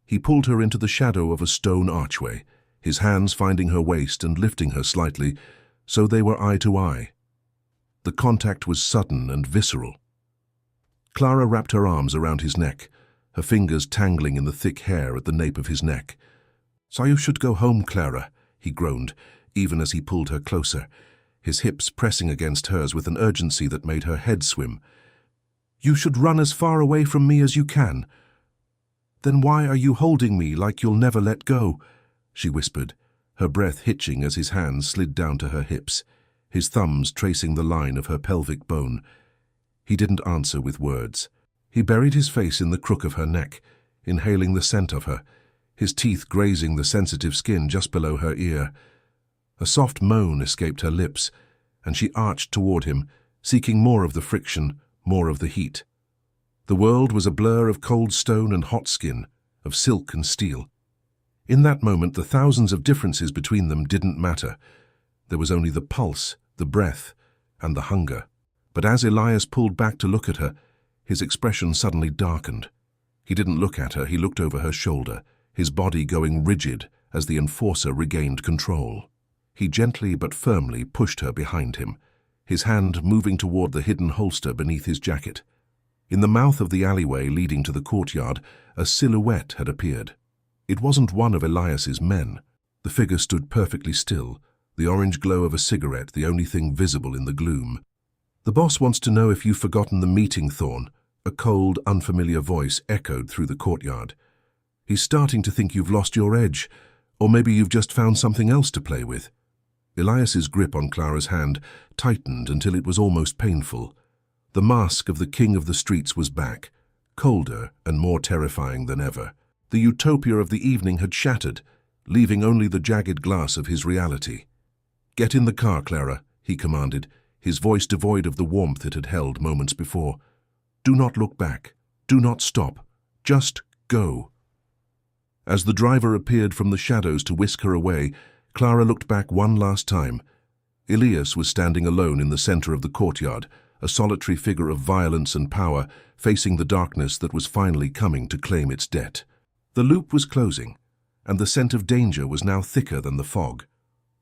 He pulled her into the shadow of a stone archway, his hands finding her waist and lifting her slightly, so they were eye to eye. The contact was sudden and visceral. Clara wrapped her arms around his neck, her fingers tangling in the thick hair at the nape of his neck. "So you should go home, Clara," he groaned, even as he pulled her closer, his hips pressing against hers with an urgency that made her head swim. "You should run as far away from me as you can." "Then why are you holding me like you'll never let go?" she whispered, her breath hitching as his hands slid down to her hips, his thumbs tracing the line of her pelvic bone. He didn't answer with words. He buried his face in the crook of her neck, inhaling the scent of her, his teeth grazing the sensitive skin just below her ear. A soft moan escaped her lips, and she arched toward him, seeking more of the friction, more of the heat. The world was a blur of cold stone and hot skin, of silk and steel. In that moment, the thousands of differences between them didn't matter. There was only the pulse, the breath, and the hunger. But as Elias pulled back to look at her, his expression suddenly darkened. He didn't look at her, he looked over her shoulder, his body going rigid as the enforcer regained control. He gently but firmly pushed her behind him, his hand moving toward the hidden holster beneath his jacket. In the mouth of the alleyway leading to the courtyard, a silhouette had appeared. It wasn't one of Elias's men. The figure stood perfectly still, the orange glow of a cigarette the only thing visible in the gloom. "The boss wants to know if you've forgotten the meeting, Thorne," a cold, unfamiliar voice echoed through the courtyard. "He's starting to think you've lost your edge, or maybe you've just found something else to play with." Elias's grip on Clara's hand tightened until it was almost painful. The mask of the king of the streets was back, colder and more terrifying than ever. The utopia of the evening had shattered, leaving only the jagged glass of his reality. "Get in the car, Clara," he commanded, his voice devoid of the warmth it had held moments before. "Do not look back. Do not stop. Just go." As the driver appeared from the shadows to whisk her away, Clara looked back one last time. Elias was standing alone in the center of the courtyard, a solitary figure of violence and power, facing the darkness that was finally coming to claim its debt. The loop was closing, and the scent of danger was now thicker than the fog.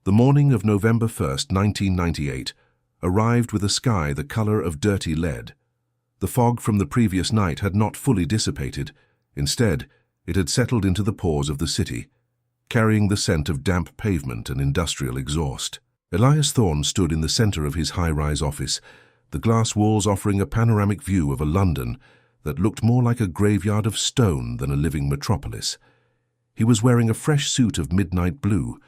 The morning of November 1st, 1998, arrived with a sky the color of dirty lead. The fog from the previous night had not fully dissipated. Instead, it had settled into the pores of the city, carrying the scent of damp pavement and industrial exhaust. Elias Thorne stood in the center of his high-rise office, the glass walls offering a panoramic view of a London that looked more like a graveyard of stone than a living metropolis. He was wearing a fresh suit of midnight blue,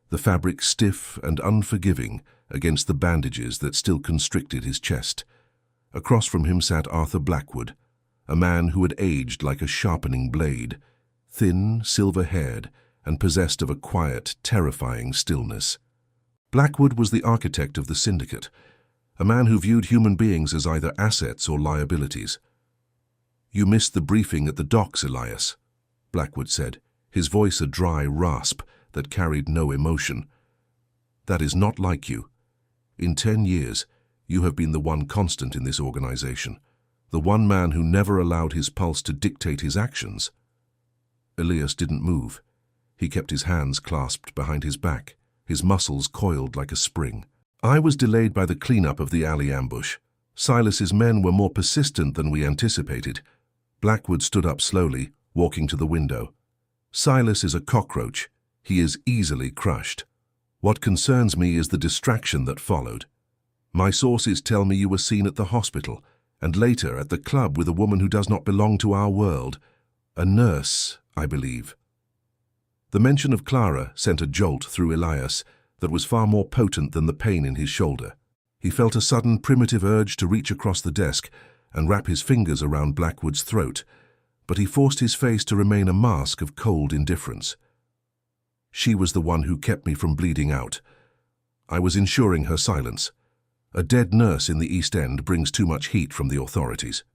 the fabric stiff and unforgiving against the bandages that still constricted his chest. Across from him sat Arthur Blackwood, a man who had aged like a sharpening blade, thin, silver-haired, and possessed of a quiet, terrifying stillness. Blackwood was the architect of the syndicate, a man who viewed human beings as either assets or liabilities. "You missed the briefing at the docks, Elias," Blackwood said, his voice a dry rasp that carried no emotion. "That is not like you. In 10 years, you have been the one constant in this organization, the one man who never allowed his pulse to dictate his actions." Elias didn't move. He kept his hands clasped behind his back, his muscles coiled like a spring. "I was delayed by the cleanup of the alley ambush. Silas's men were more persistent than we anticipated." Blackwood stood up slowly, walking to the window. "Silas is a cockroach. He is easily crushed. What concerns me is the distraction that followed. My sources tell me you were seen at the hospital, and later at the club with a woman who does not belong to our world. A nurse, I believe." The mention of Clara sent a jolt through Elias that was far more potent than the pain in his shoulder. He felt a sudden primitive urge to reach across the desk and wrap his fingers around Blackwood's throat, but he forced his face to remain a mask of cold indifference. "She was the one who kept me from bleeding out. I was ensuring her silence. A dead nurse in the East End brings too much heat from the authorities.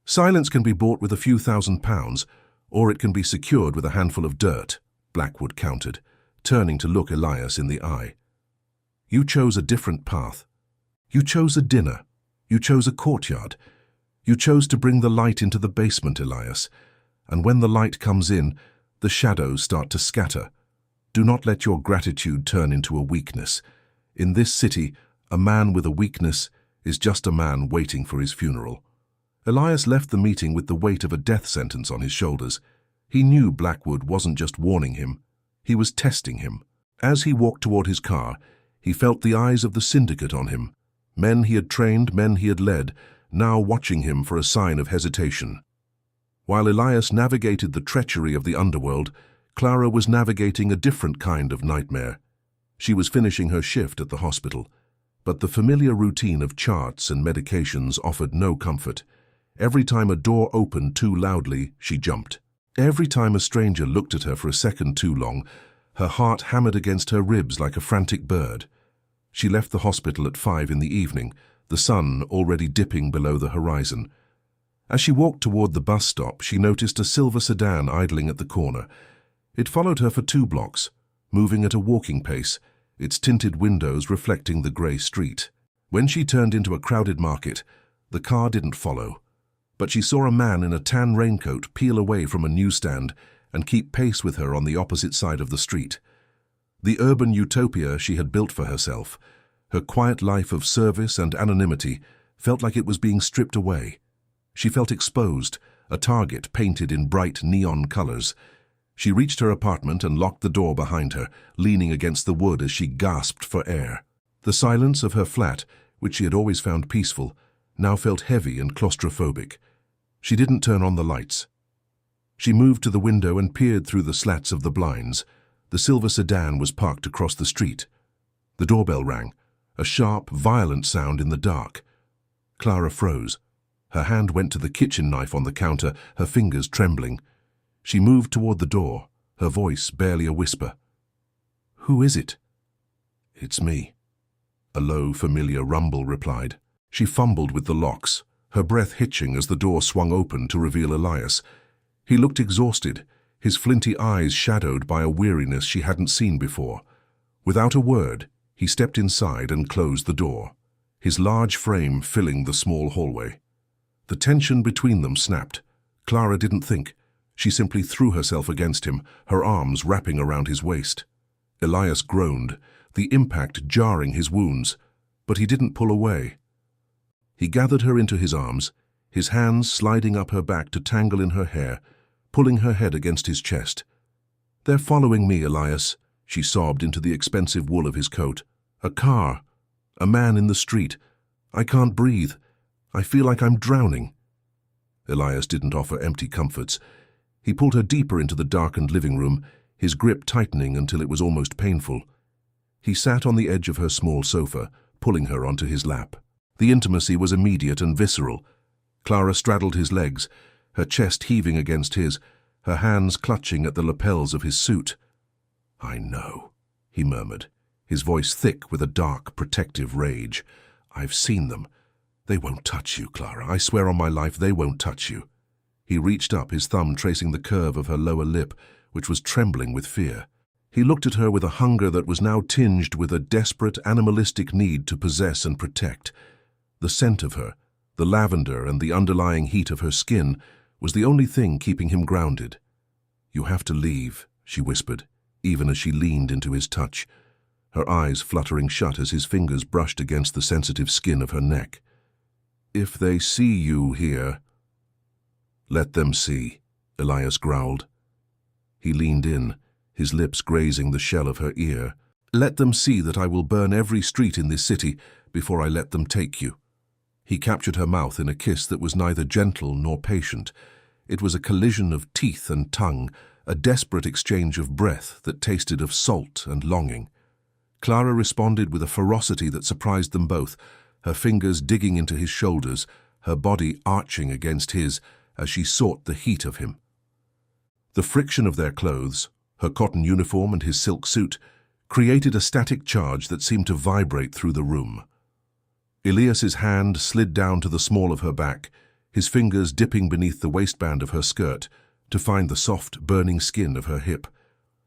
Silence can be bought with a few £1,000s, or it can be secured with a handful of dirt," Blackwood countered, turning to look Elias in the eye. "You chose a different path. You chose a dinner. You chose a courtyard. You chose to bring the light into the basement, Elias. And when the light comes in, the shadows start to scatter. Do not let your gratitude turn into a weakness. In this city, a man with a weakness is just a man waiting for his funeral." Elias left the meeting with the weight of a death sentence on his shoulders. He knew Blackwood wasn't just warning him, he was testing him. As he walked toward his car, he felt the eyes of the syndicate on him. Men he had trained, men he had led, now watching him for a sign of hesitation. While Elias navigated the treachery of the underworld, Clara was navigating a different kind of nightmare. She was finishing her shift at the hospital, but the familiar routine of charts and medications offered no comfort. Every time a door opened too loudly, she jumped. Every time a stranger looked at her for a second too long, her heart hammered against her ribs like a frantic bird. She left the hospital at 5 in the evening, the sun already dipping below the horizon. As she walked toward the bus stop, she noticed a silver sedan idling at the corner. It followed her for 2 blocks, moving at a walking pace, its tinted windows reflecting the grey street. When she turned into a crowded market, the car didn't follow, but she saw a man in a tan raincoat peel away from a newsstand and keep pace with her on the opposite side of the street. The urban utopia she had built for herself, her quiet life of service and anonymity, felt like it was being stripped away. She felt exposed, a target painted in bright neon colors. She reached her apartment and locked the door behind her, leaning against the wood as she gasped for air. The silence of her flat, which she had always found peaceful, now felt heavy and claustrophobic. She didn't turn on the lights. She moved to the window and peered through the slats of the blinds. The silver sedan was parked across the street. The doorbell rang, a sharp, violent sound in the dark. Clara froze. Her hand went to the kitchen knife on the counter, her fingers trembling. She moved toward the door, her voice barely a whisper. "Who is it?" "It's me," a low, familiar rumble replied. She fumbled with the locks, her breath hitching as the door swung open to reveal Elias. He looked exhausted, his flinty eyes shadowed by a weariness she hadn't seen before. Without a word, he stepped inside and closed the door, his large frame filling the small hallway. The tension between them snapped. Clara didn't think. She simply threw herself against him, her arms wrapping around his waist. Elias groaned, the impact jarring his wounds, but he didn't pull away. He gathered her into his arms, his hands sliding up her back to tangle in her hair, pulling her head against his chest. "They're following me, Elias," she sobbed into the expensive wool of his coat. "A car. A man in the street. I can't breathe. I feel like I'm drowning." Elias didn't offer empty comforts. He pulled her deeper into the darkened living room, his grip tightening until it was almost painful. He sat on the edge of her small sofa, pulling her onto his lap. The intimacy was immediate and visceral. Clara straddled his legs, her chest heaving against his, her hands clutching at the lapels of his suit. "I know," he murmured, his voice thick with a dark, protective rage. "I've seen them. They won't touch you, Clara. I swear on my life they won't touch you." He reached up, his thumb tracing the curve of her lower lip, which was trembling with fear. He looked at her with a hunger that was now tinged with a desperate, animalistic need to possess and protect. The scent of her, the lavender and the underlying heat of her skin, was the only thing keeping him grounded. "You have to leave," she whispered, even as she leaned into his touch, her eyes fluttering shut as his fingers brushed against the sensitive skin of her neck. "If they see you here—" "Let them see," Elias growled. He leaned in, his lips grazing the shell of her ear. "Let them see that I will burn every street in this city before I let them take you." He captured her mouth in a kiss that was neither gentle nor patient. It was a collision of teeth and tongue, a desperate exchange of breath that tasted of salt and longing. Clara responded with a ferocity that surprised them both, her fingers digging into his shoulders, her body arching against his as she sought the heat of him. The friction of their clothes, her cotton uniform and his silk suit, created a static charge that seemed to vibrate through the room. Elias's hand slid down to the small of her back, his fingers dipping beneath the waistband of her skirt to find the soft, burning skin of her hip.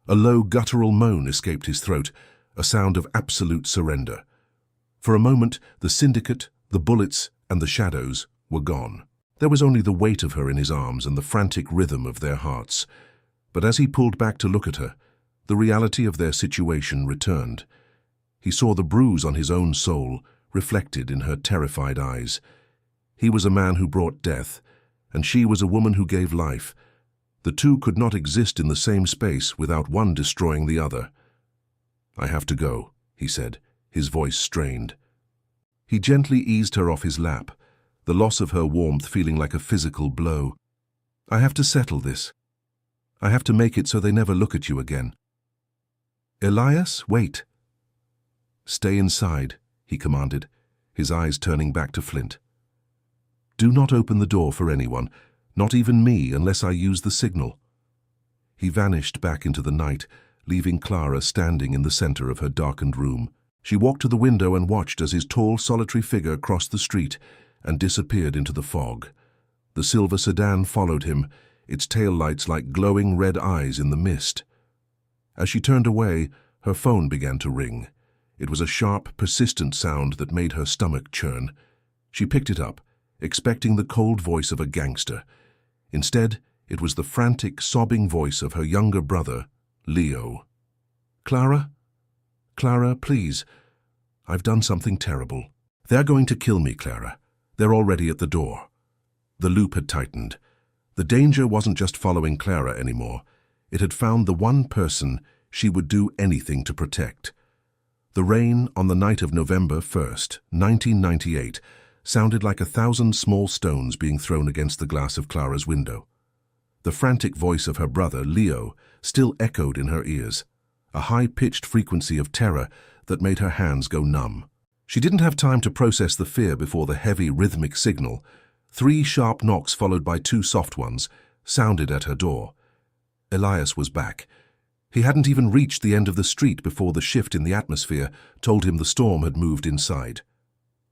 A low, guttural moan escaped his throat, a sound of absolute surrender. For a moment, the syndicate, the bullets, and the shadows were gone. There was only the weight of her in his arms and the frantic rhythm of their hearts. But as he pulled back to look at her, the reality of their situation returned. He saw the bruise on his own soul, reflected in her terrified eyes. He was a man who brought death, and she was a woman who gave life. The two could not exist in the same space without one destroying the other. "I have to go," he said, his voice strained. He gently eased her off his lap, the loss of her warmth feeling like a physical blow. "I have to settle this. I have to make it so they never look at you again." "Elias, wait." "Stay inside," he commanded, his eyes turning back to Flint. "Do not open the door for anyone, not even me, unless I use the signal." He vanished back into the night, leaving Clara standing in the center of her darkened room. She walked to the window and watched as his tall, solitary figure crossed the street and disappeared into the fog. The silver sedan followed him, its taillights like glowing red eyes in the mist. As she turned away, her phone began to ring. It was a sharp, persistent sound that made her stomach churn. She picked it up, expecting the cold voice of a gangster. Instead, it was the frantic, sobbing voice of her younger brother, Leo. "Clara? Clara, please. I've done something terrible. They're going to kill me, Clara. They're already at the door." The loop had tightened. The danger wasn't just following Clara anymore. It had found the one person she would do anything to protect. The rain on the night of November 1st, 1998, sounded like 1,000 small stones being thrown against the glass of Clara's window. The frantic voice of her brother, Leo, still echoed in her ears, a high-pitched frequency of terror that made her hands go numb. She didn't have time to process the fear before the heavy, rhythmic signal, 3 sharp knocks followed by 2 soft ones, sounded at her door. Elias was back. He hadn't even reached the end of the street before the shift in the atmosphere told him the storm had moved inside.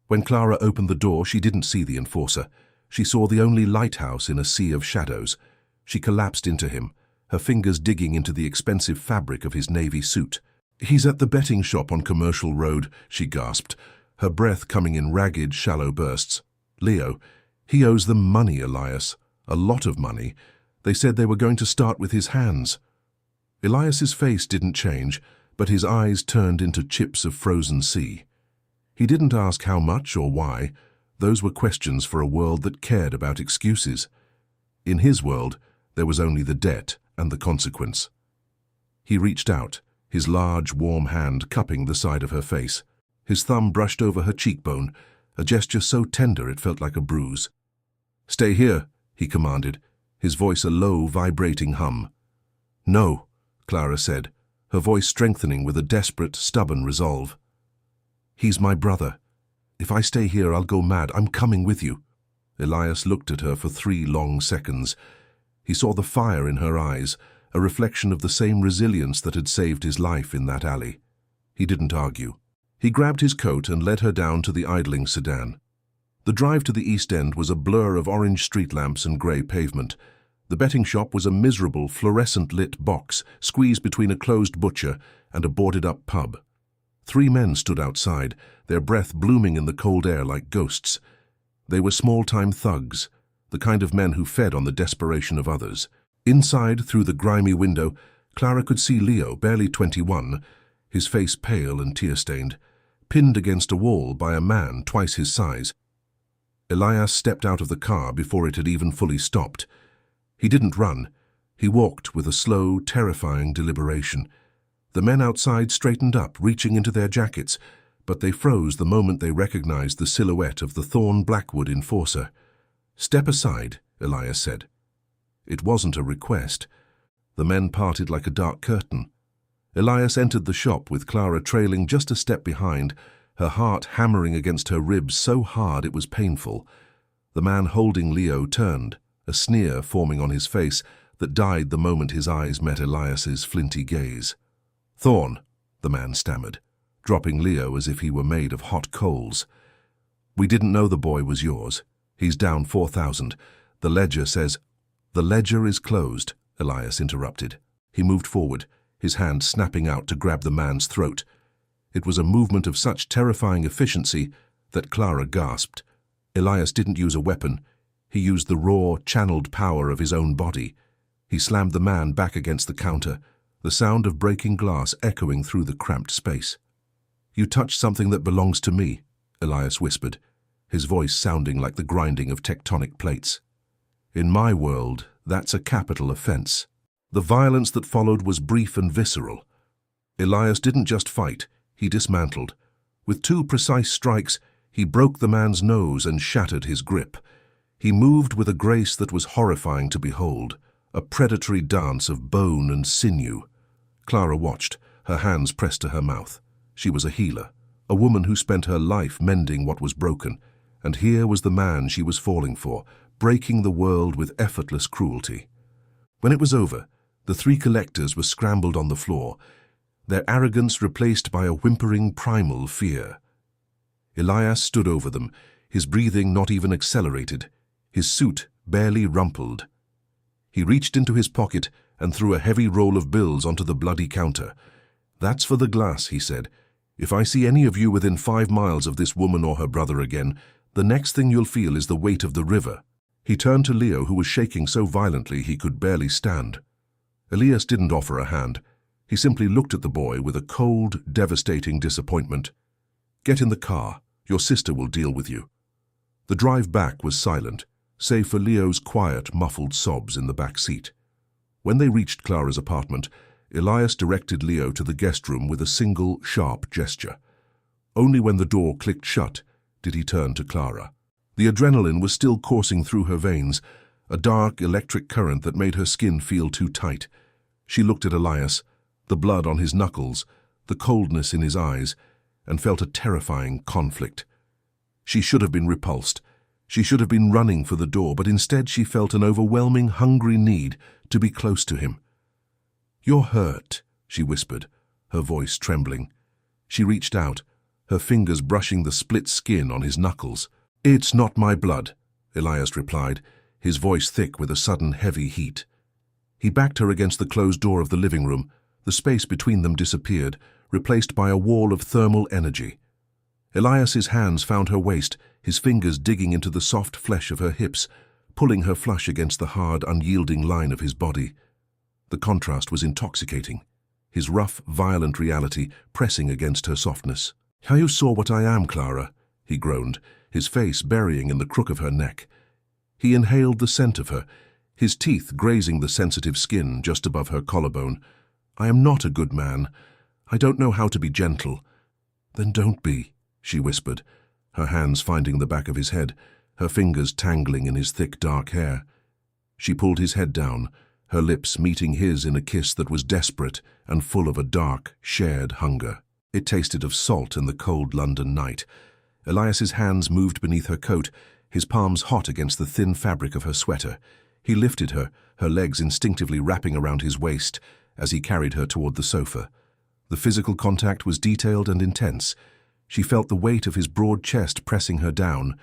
When Clara opened the door, she didn't see the enforcer. She saw the only lighthouse in a sea of shadows. She collapsed into him, her fingers digging into the expensive fabric of his navy suit. "He's at the betting shop on Commercial Road," she gasped, her breath coming in ragged, shallow bursts. "Leo, he owes them money, Elias. A lot of money. They said they were going to start with his hands." Elias's face didn't change, but his eyes turned into chips of frozen sea. He didn't ask how much or why. Those were questions for a world that cared about excuses. In his world, there was only the debt and the consequence. He reached out, his large, warm hand cupping the side of her face. His thumb brushed over her cheekbone, a gesture so tender it felt like a bruise. "Stay here," he commanded, his voice a low, vibrating hum. "No," Clara said, her voice strengthening with a desperate, stubborn resolve. "He's my brother. If I stay here, I'll go mad. I'm coming with you." Elias looked at her for 3 long seconds. He saw the fire in her eyes, a reflection of the same resilience that had saved his life in that alley. He didn't argue. He grabbed his coat and led her down to the idling sedan. The drive to the East End was a blur of orange street lamps and grey pavement. The betting shop was a miserable, fluorescent-lit box squeezed between a closed butcher and a boarded-up pub. 3 men stood outside, their breath blooming in the cold air like ghosts. They were small-time thugs, the kind of men who fed on the desperation of others. Inside, through the grimy window, Clara could see Leo, barely 21, his face pale and tear-stained, pinned against a wall by a man twice his size. Elias stepped out of the car before it had even fully stopped. He didn't run. He walked with a slow, terrifying deliberation. The men outside straightened up, reaching into their jackets, but they froze the moment they recognized the silhouette of the Thorn Blackwood enforcer. "Step aside," Elias said. It wasn't a request. The men parted like a dark curtain. Elias entered the shop with Clara trailing just a step behind, her heart hammering against her ribs so hard it was painful. The man holding Leo turned, a sneer forming on his face that died the moment his eyes met Elias's flinty gaze. "Thorn," the man stammered, dropping Leo as if he were made of hot coals. "We didn't know the boy was yours. He's down 4,000. The ledger says—" "The ledger is closed," Elias interrupted. He moved forward, his hand snapping out to grab the man's throat. It was a movement of such terrifying efficiency that Clara gasped. Elias didn't use a weapon. He used the raw, channeled power of his own body. He slammed the man back against the counter, the sound of breaking glass echoing through the cramped space. "You touched something that belongs to me," Elias whispered, his voice sounding like the grinding of tectonic plates. "In my world, that's a capital offense." The violence that followed was brief and visceral. Elias didn't just fight, he dismantled. With 2 precise strikes, he broke the man's nose and shattered his grip. He moved with a grace that was horrifying to behold, a predatory dance of bone and sinew. Clara watched, her hands pressed to her mouth. She was a healer, a woman who spent her life mending what was broken, and here was the man she was falling for, breaking the world with effortless cruelty. When it was over, the 3 collectors were scrambled on the floor, their arrogance replaced by a whimpering primal fear. Elias stood over them, his breathing not even accelerated, his suit barely rumpled. He reached into his pocket and threw a heavy roll of bills onto the bloody counter. "That's for the glass," he said. "If I see any of you within 5 miles of this woman or her brother again, the next thing you'll feel is the weight of the river." He turned to Leo, who was shaking so violently he could barely stand. Elias didn't offer a hand. He simply looked at the boy with a cold, devastating disappointment. "Get in the car. Your sister will deal with you." The drive back was silent, save for Leo's quiet, muffled sobs in the back seat. When they reached Clara's apartment, Elias directed Leo to the guest room with a single, sharp gesture. Only when the door clicked shut did he turn to Clara. The adrenaline was still coursing through her veins, a dark electric current that made her skin feel too tight. She looked at Elias, the blood on his knuckles, the coldness in his eyes, and felt a terrifying conflict. She should have been repulsed. She should have been running for the door, but instead she felt an overwhelming, hungry need to be close to him. "You're hurt," she whispered, her voice trembling. She reached out, her fingers brushing the split skin on his knuckles. "It's not my blood," Elias replied, his voice thick with a sudden heavy heat. He backed her against the closed door of the living room. The space between them disappeared, replaced by a wall of thermal energy. Elias's hands found her waist, his fingers digging into the soft flesh of her hips, pulling her flush against the hard, unyielding line of his body. The contrast was intoxicating, his rough, violent reality pressing against her softness. "How you saw what I am, Clara," he groaned, his face burying in the crook of her neck. He inhaled the scent of her, his teeth grazing the sensitive skin just above her collarbone. "I am not a good man. I don't know how to be gentle." "Then don't be," she whispered, her hands finding the back of his head, her fingers tangling in his thick dark hair. She pulled his head down, her lips meeting his in a kiss that was desperate and full of a dark, shared hunger. It tasted of salt in the cold London night. Elias's hands moved beneath her coat, his palms hot against the thin fabric of her sweater. He lifted her, her legs instinctively wrapping around his waist as he carried her toward the sofa. The physical contact was detailed and intense. She felt the weight of his broad chest pressing her down,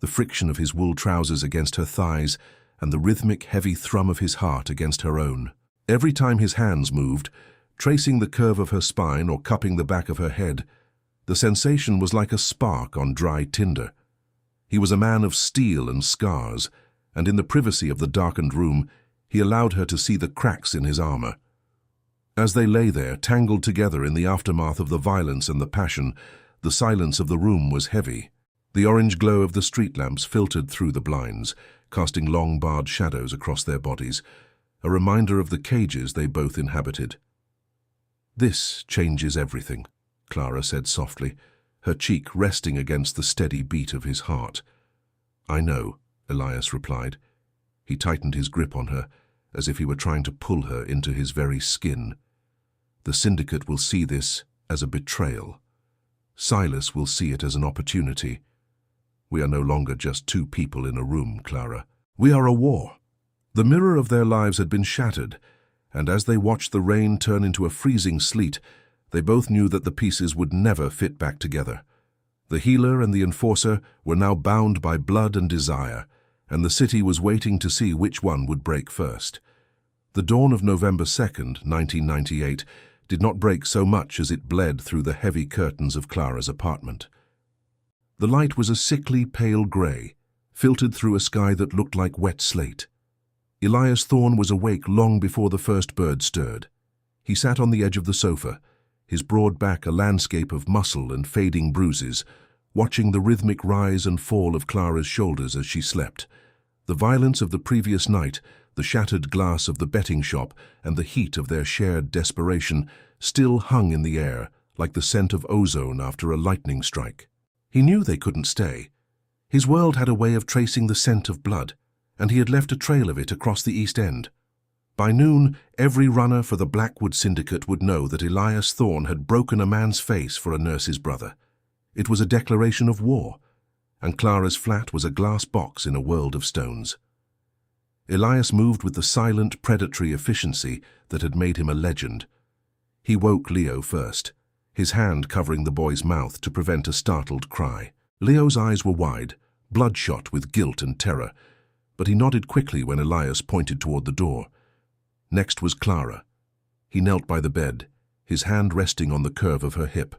the friction of his wool trousers against her thighs, and the rhythmic, heavy thrum of his heart against her own. Every time his hands moved, tracing the curve of her spine or cupping the back of her head, the sensation was like a spark on dry tinder. He was a man of steel and scars, and in the privacy of the darkened room, he allowed her to see the cracks in his armor. As they lay there, tangled together in the aftermath of the violence and the passion, the silence of the room was heavy. The orange glow of the street lamps filtered through the blinds, casting long barred shadows across their bodies, a reminder of the cages they both inhabited. "This changes everything," Clara said softly, her cheek resting against the steady beat of his heart. "I know," Elias replied. He tightened his grip on her, as if he were trying to pull her into his very skin. "The syndicate will see this as a betrayal. Silas will see it as an opportunity. We are no longer just two people in a room, Clara. We are a war." The mirror of their lives had been shattered, and as they watched the rain turn into a freezing sleet, they both knew that the pieces would never fit back together. The healer and the enforcer were now bound by blood and desire, and the city was waiting to see which one would break first. The dawn of November 2nd, 1998, did not break so much as it bled through the heavy curtains of Clara's apartment. The light was a sickly pale grey, filtered through a sky that looked like wet slate. Elias Thorne was awake long before the first bird stirred. He sat on the edge of the sofa, his broad back a landscape of muscle and fading bruises, watching the rhythmic rise and fall of Clara's shoulders as she slept. The violence of the previous night, the shattered glass of the betting shop, and the heat of their shared desperation still hung in the air like the scent of ozone after a lightning strike. He knew they couldn't stay. His world had a way of tracing the scent of blood, and he had left a trail of it across the East End. By noon, every runner for the Blackwood Syndicate would know that Elias Thorne had broken a man's face for a nurse's brother. It was a declaration of war, and Clara's flat was a glass box in a world of stones. Elias moved with the silent, predatory efficiency that had made him a legend. He woke Leo first, his hand covering the boy's mouth to prevent a startled cry. Leo's eyes were wide, bloodshot with guilt and terror, but he nodded quickly when Elias pointed toward the door. Next was Clara. He knelt by the bed, his hand resting on the curve of her hip.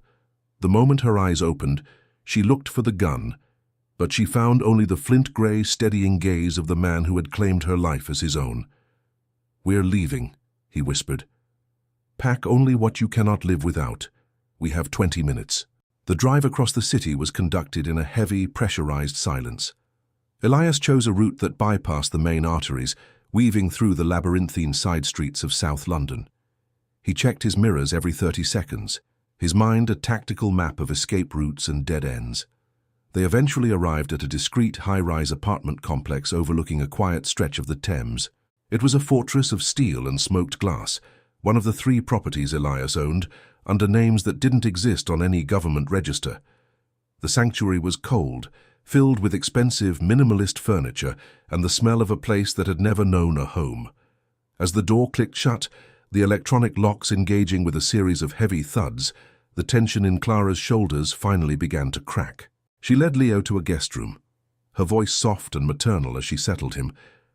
The moment her eyes opened, she looked for the gun, but she found only the flint-gray, steadying gaze of the man who had claimed her life as his own. "We're leaving," he whispered. "Pack only what you cannot live without. We have 20 minutes." The drive across the city was conducted in a heavy, pressurized silence. Elias chose a route that bypassed the main arteries, weaving through the labyrinthine side streets of South London. He checked his mirrors every 30 seconds, his mind a tactical map of escape routes and dead ends. They eventually arrived at a discreet high-rise apartment complex overlooking a quiet stretch of the Thames. It was a fortress of steel and smoked glass, one of the 3 properties Elias owned, under names that didn't exist on any government register. The sanctuary was cold, filled with expensive, minimalist furniture and the smell of a place that had never known a home. As the door clicked shut, the electronic locks engaging with a series of heavy thuds, the tension in Clara's shoulders finally began to crack. She led Leo to a guest room, her voice soft and maternal as she settled him,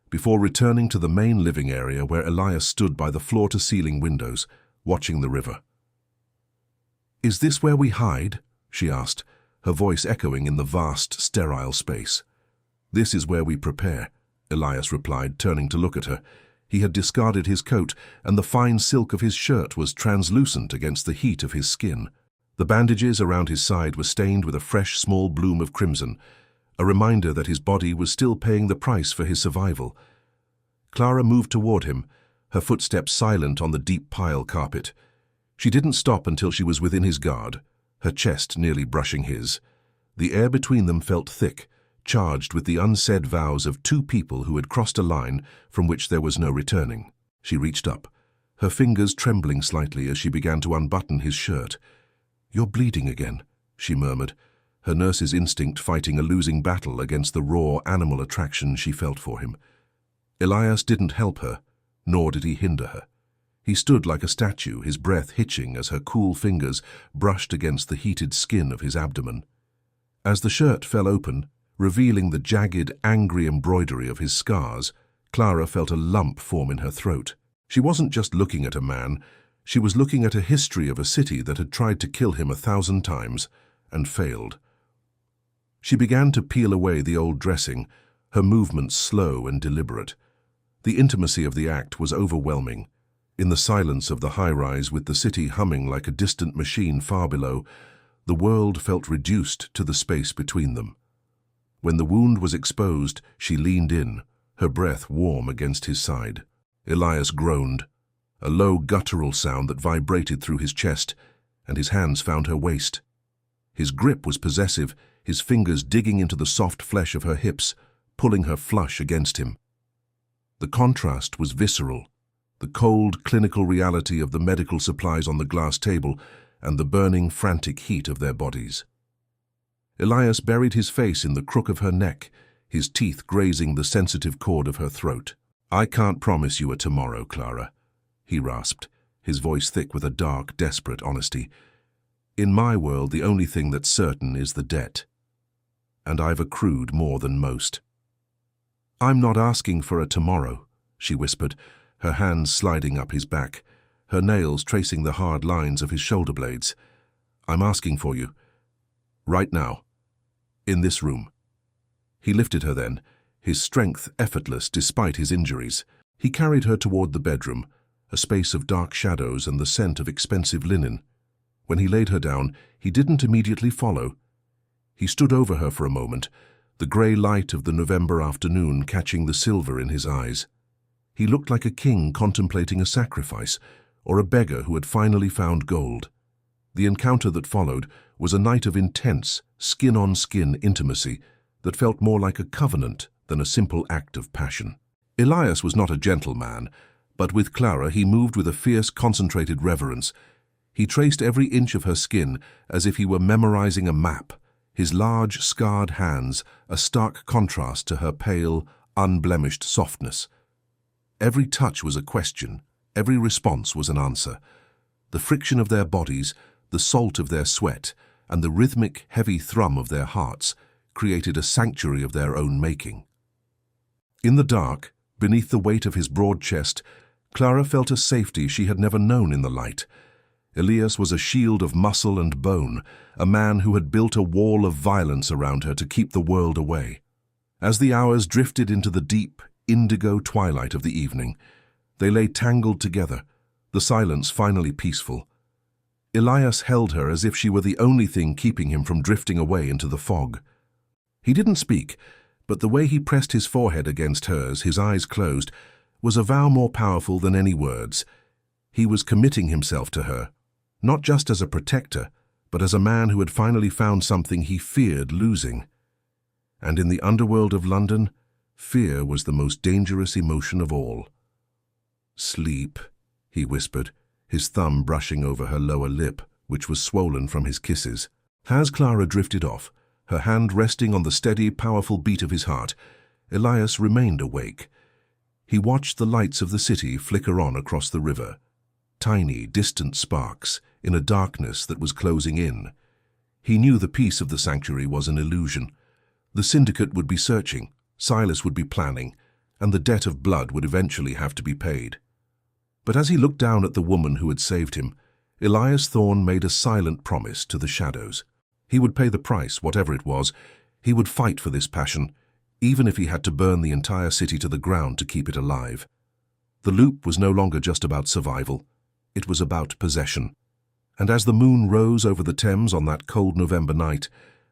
before returning to the main living area where Elias stood by the floor-to-ceiling windows, watching the river. "Is this where we hide?" she asked, her voice echoing in the vast, sterile space. "This is where we prepare," Elias replied, turning to look at her. He had discarded his coat, and the fine silk of his shirt was translucent against the heat of his skin. The bandages around his side were stained with a fresh small bloom of crimson, a reminder that his body was still paying the price for his survival. Clara moved toward him, her footsteps silent on the deep pile carpet. She didn't stop until she was within his guard, her chest nearly brushing his. The air between them felt thick, charged with the unsaid vows of two people who had crossed a line from which there was no returning. She reached up, her fingers trembling slightly as she began to unbutton his shirt. "You're bleeding again," she murmured, her nurse's instinct fighting a losing battle against the raw animal attraction she felt for him. Elias didn't help her, nor did he hinder her. He stood like a statue, his breath hitching as her cool fingers brushed against the heated skin of his abdomen. As the shirt fell open, revealing the jagged, angry embroidery of his scars, Clara felt a lump form in her throat. She wasn't just looking at a man, she was looking at a history of a city that had tried to kill him 1,000 times and failed. She began to peel away the old dressing, her movements slow and deliberate. The intimacy of the act was overwhelming. In the silence of the high-rise, with the city humming like a distant machine far below, the world felt reduced to the space between them. When the wound was exposed, she leaned in, her breath warm against his side. Elias groaned, a low guttural sound that vibrated through his chest, and his hands found her waist. His grip was possessive, his fingers digging into the soft flesh of her hips, pulling her flush against him. The contrast was visceral, the cold, clinical reality of the medical supplies on the glass table and the burning, frantic heat of their bodies. Elias buried his face in the crook of her neck, his teeth grazing the sensitive cord of her throat. "I can't promise you a tomorrow, Clara," he rasped, his voice thick with a dark, desperate honesty. "In my world, the only thing that's certain is the debt. And I've accrued more than most." "I'm not asking for a tomorrow," she whispered, her hands sliding up his back, her nails tracing the hard lines of his shoulder blades. "I'm asking for you. Right now. In this room." He lifted her then, his strength effortless despite his injuries. He carried her toward the bedroom, a space of dark shadows and the scent of expensive linen. When he laid her down, he didn't immediately follow. He stood over her for a moment, the grey light of the November afternoon catching the silver in his eyes. He looked like a king contemplating a sacrifice, or a beggar who had finally found gold. The encounter that followed was a night of intense, skin-on-skin intimacy that felt more like a covenant than a simple act of passion. Elias was not a gentle man, but with Clara he moved with a fierce, concentrated reverence. He traced every inch of her skin as if he were memorizing a map, his large, scarred hands a stark contrast to her pale, unblemished softness. Every touch was a question, every response was an answer. The friction of their bodies, the salt of their sweat, and the rhythmic, heavy thrum of their hearts created a sanctuary of their own making. In the dark, beneath the weight of his broad chest, Clara felt a safety she had never known in the light. Elias was a shield of muscle and bone, a man who had built a wall of violence around her to keep the world away. As the hours drifted into the deep, indigo twilight of the evening, they lay tangled together, the silence finally peaceful. Elias held her as if she were the only thing keeping him from drifting away into the fog. He didn't speak, but the way he pressed his forehead against hers, his eyes closed, was a vow more powerful than any words. He was committing himself to her, not just as a protector, but as a man who had finally found something he feared losing. And in the underworld of London, fear was the most dangerous emotion of all. "Sleep," he whispered, his thumb brushing over her lower lip, which was swollen from his kisses. As Clara drifted off, her hand resting on the steady, powerful beat of his heart, Elias remained awake. He watched the lights of the city flicker on across the river, tiny, distant sparks in a darkness that was closing in. He knew the peace of the sanctuary was an illusion. The syndicate would be searching, Silas would be planning, and the debt of blood would eventually have to be paid. But as he looked down at the woman who had saved him, Elias Thorne made a silent promise to the shadows. He would pay the price, whatever it was. He would fight for this passion, even if he had to burn the entire city to the ground to keep it alive. The loop was no longer just about survival. It was about possession. And as the moon rose over the Thames on that cold November night,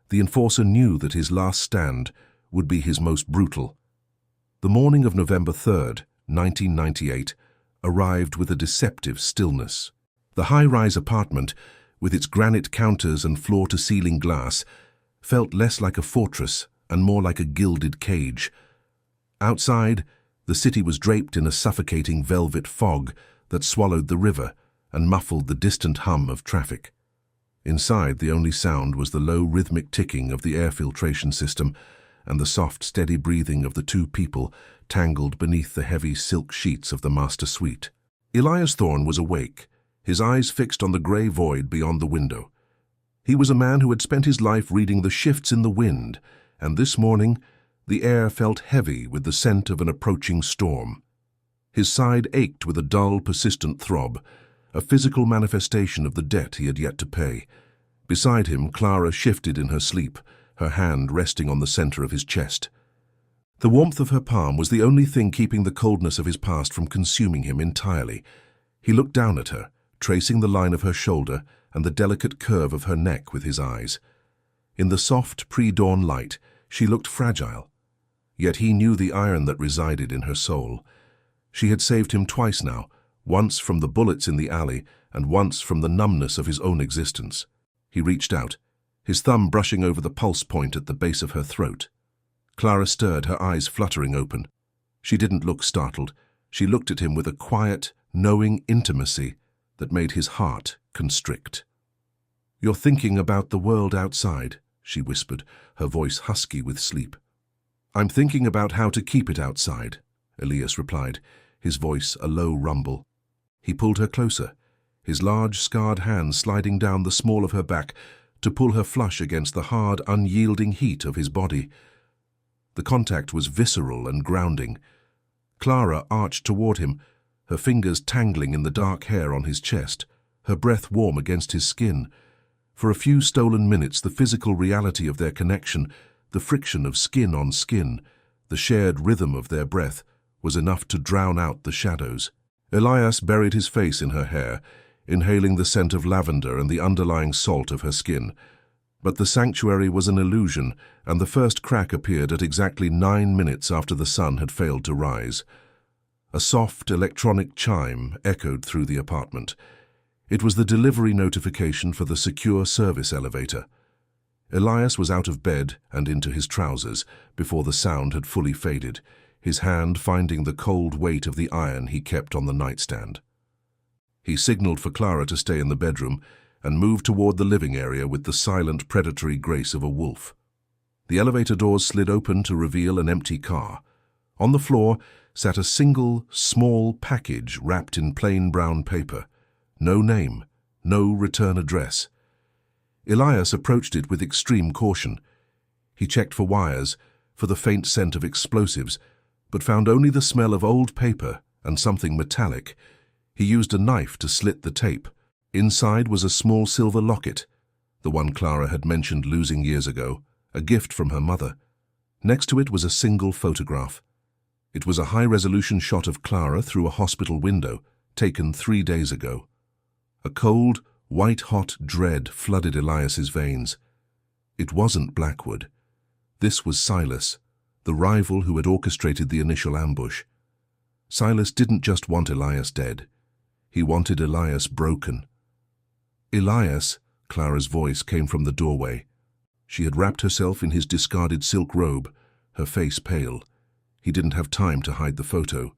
the enforcer knew that his last stand would be his most brutal. The morning of November 3rd, 1998, arrived with a deceptive stillness. The high-rise apartment, with its granite counters and floor-to-ceiling glass, felt less like a fortress and more like a gilded cage. Outside, the city was draped in a suffocating velvet fog that swallowed the river and muffled the distant hum of traffic. Inside, the only sound was the low rhythmic ticking of the air filtration system and the soft, steady breathing of the two people tangled beneath the heavy silk sheets of the master suite. Elias Thorne was awake, his eyes fixed on the grey void beyond the window. He was a man who had spent his life reading the shifts in the wind, and this morning the air felt heavy with the scent of an approaching storm. His side ached with a dull, persistent throb, a physical manifestation of the debt he had yet to pay. Beside him, Clara shifted in her sleep, her hand resting on the center of his chest. The warmth of her palm was the only thing keeping the coldness of his past from consuming him entirely. He looked down at her, tracing the line of her shoulder and the delicate curve of her neck with his eyes. In the soft, pre-dawn light, she looked fragile. Yet he knew the iron that resided in her soul. She had saved him twice now, once from the bullets in the alley and once from the numbness of his own existence. He reached out, his thumb brushing over the pulse point at the base of her throat. Clara stirred, her eyes fluttering open. She didn't look startled. She looked at him with a quiet, knowing intimacy that made his heart constrict. "You're thinking about the world outside," she whispered, her voice husky with sleep. "I'm thinking about how to keep it outside," Elias replied, his voice a low rumble. He pulled her closer, his large, scarred hand sliding down the small of her back to pull her flush against the hard, unyielding heat of his body. The contact was visceral and grounding. Clara arched toward him, her fingers tangling in the dark hair on his chest, her breath warm against his skin. For a few stolen minutes, the physical reality of their connection, the friction of skin on skin, the shared rhythm of their breath, was enough to drown out the shadows. Elias buried his face in her hair, inhaling the scent of lavender and the underlying salt of her skin. But the sanctuary was an illusion, and the first crack appeared at exactly 9 minutes after the sun had failed to rise. A soft electronic chime echoed through the apartment. It was the delivery notification for the secure service elevator. Elias was out of bed and into his trousers before the sound had fully faded, his hand finding the cold weight of the iron he kept on the nightstand. He signaled for Clara to stay in the bedroom and moved toward the living area with the silent, predatory grace of a wolf. The elevator doors slid open to reveal an empty car. On the floor sat a single, small package wrapped in plain brown paper. No name, no return address. Elias approached it with extreme caution. He checked for wires, for the faint scent of explosives, but found only the smell of old paper and something metallic. He used a knife to slit the tape. Inside was a small silver locket, the one Clara had mentioned losing years ago, a gift from her mother. Next to it was a single photograph. It was a high-resolution shot of Clara through a hospital window, taken 3 days ago. A cold, white-hot dread flooded Elias's veins. It wasn't Blackwood. This was Silas, the rival who had orchestrated the initial ambush. Silas didn't just want Elias dead. He wanted Elias broken. "Elias," Clara's voice came from the doorway. She had wrapped herself in his discarded silk robe, her face pale. He didn't have time to hide the photo.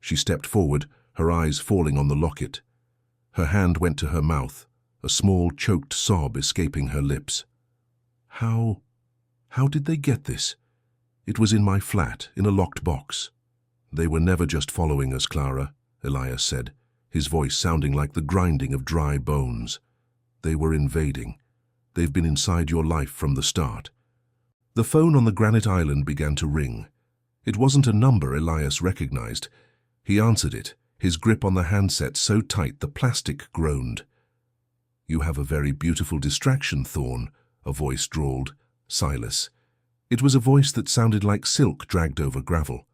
She stepped forward, her eyes falling on the locket. Her hand went to her mouth, a small choked sob escaping her lips. How did they get this? It was in my flat, in a locked box." "They were never just following us, Clara," Elias said, his voice sounding like the grinding of dry bones. "They were invading. They've been inside your life from the start." The phone on the granite island began to ring. It wasn't a number Elias recognized. He answered it, his grip on the handset so tight the plastic groaned. "You have a very beautiful distraction, Thorn," a voice drawled. Silas. It was a voice that sounded like silk dragged over gravel.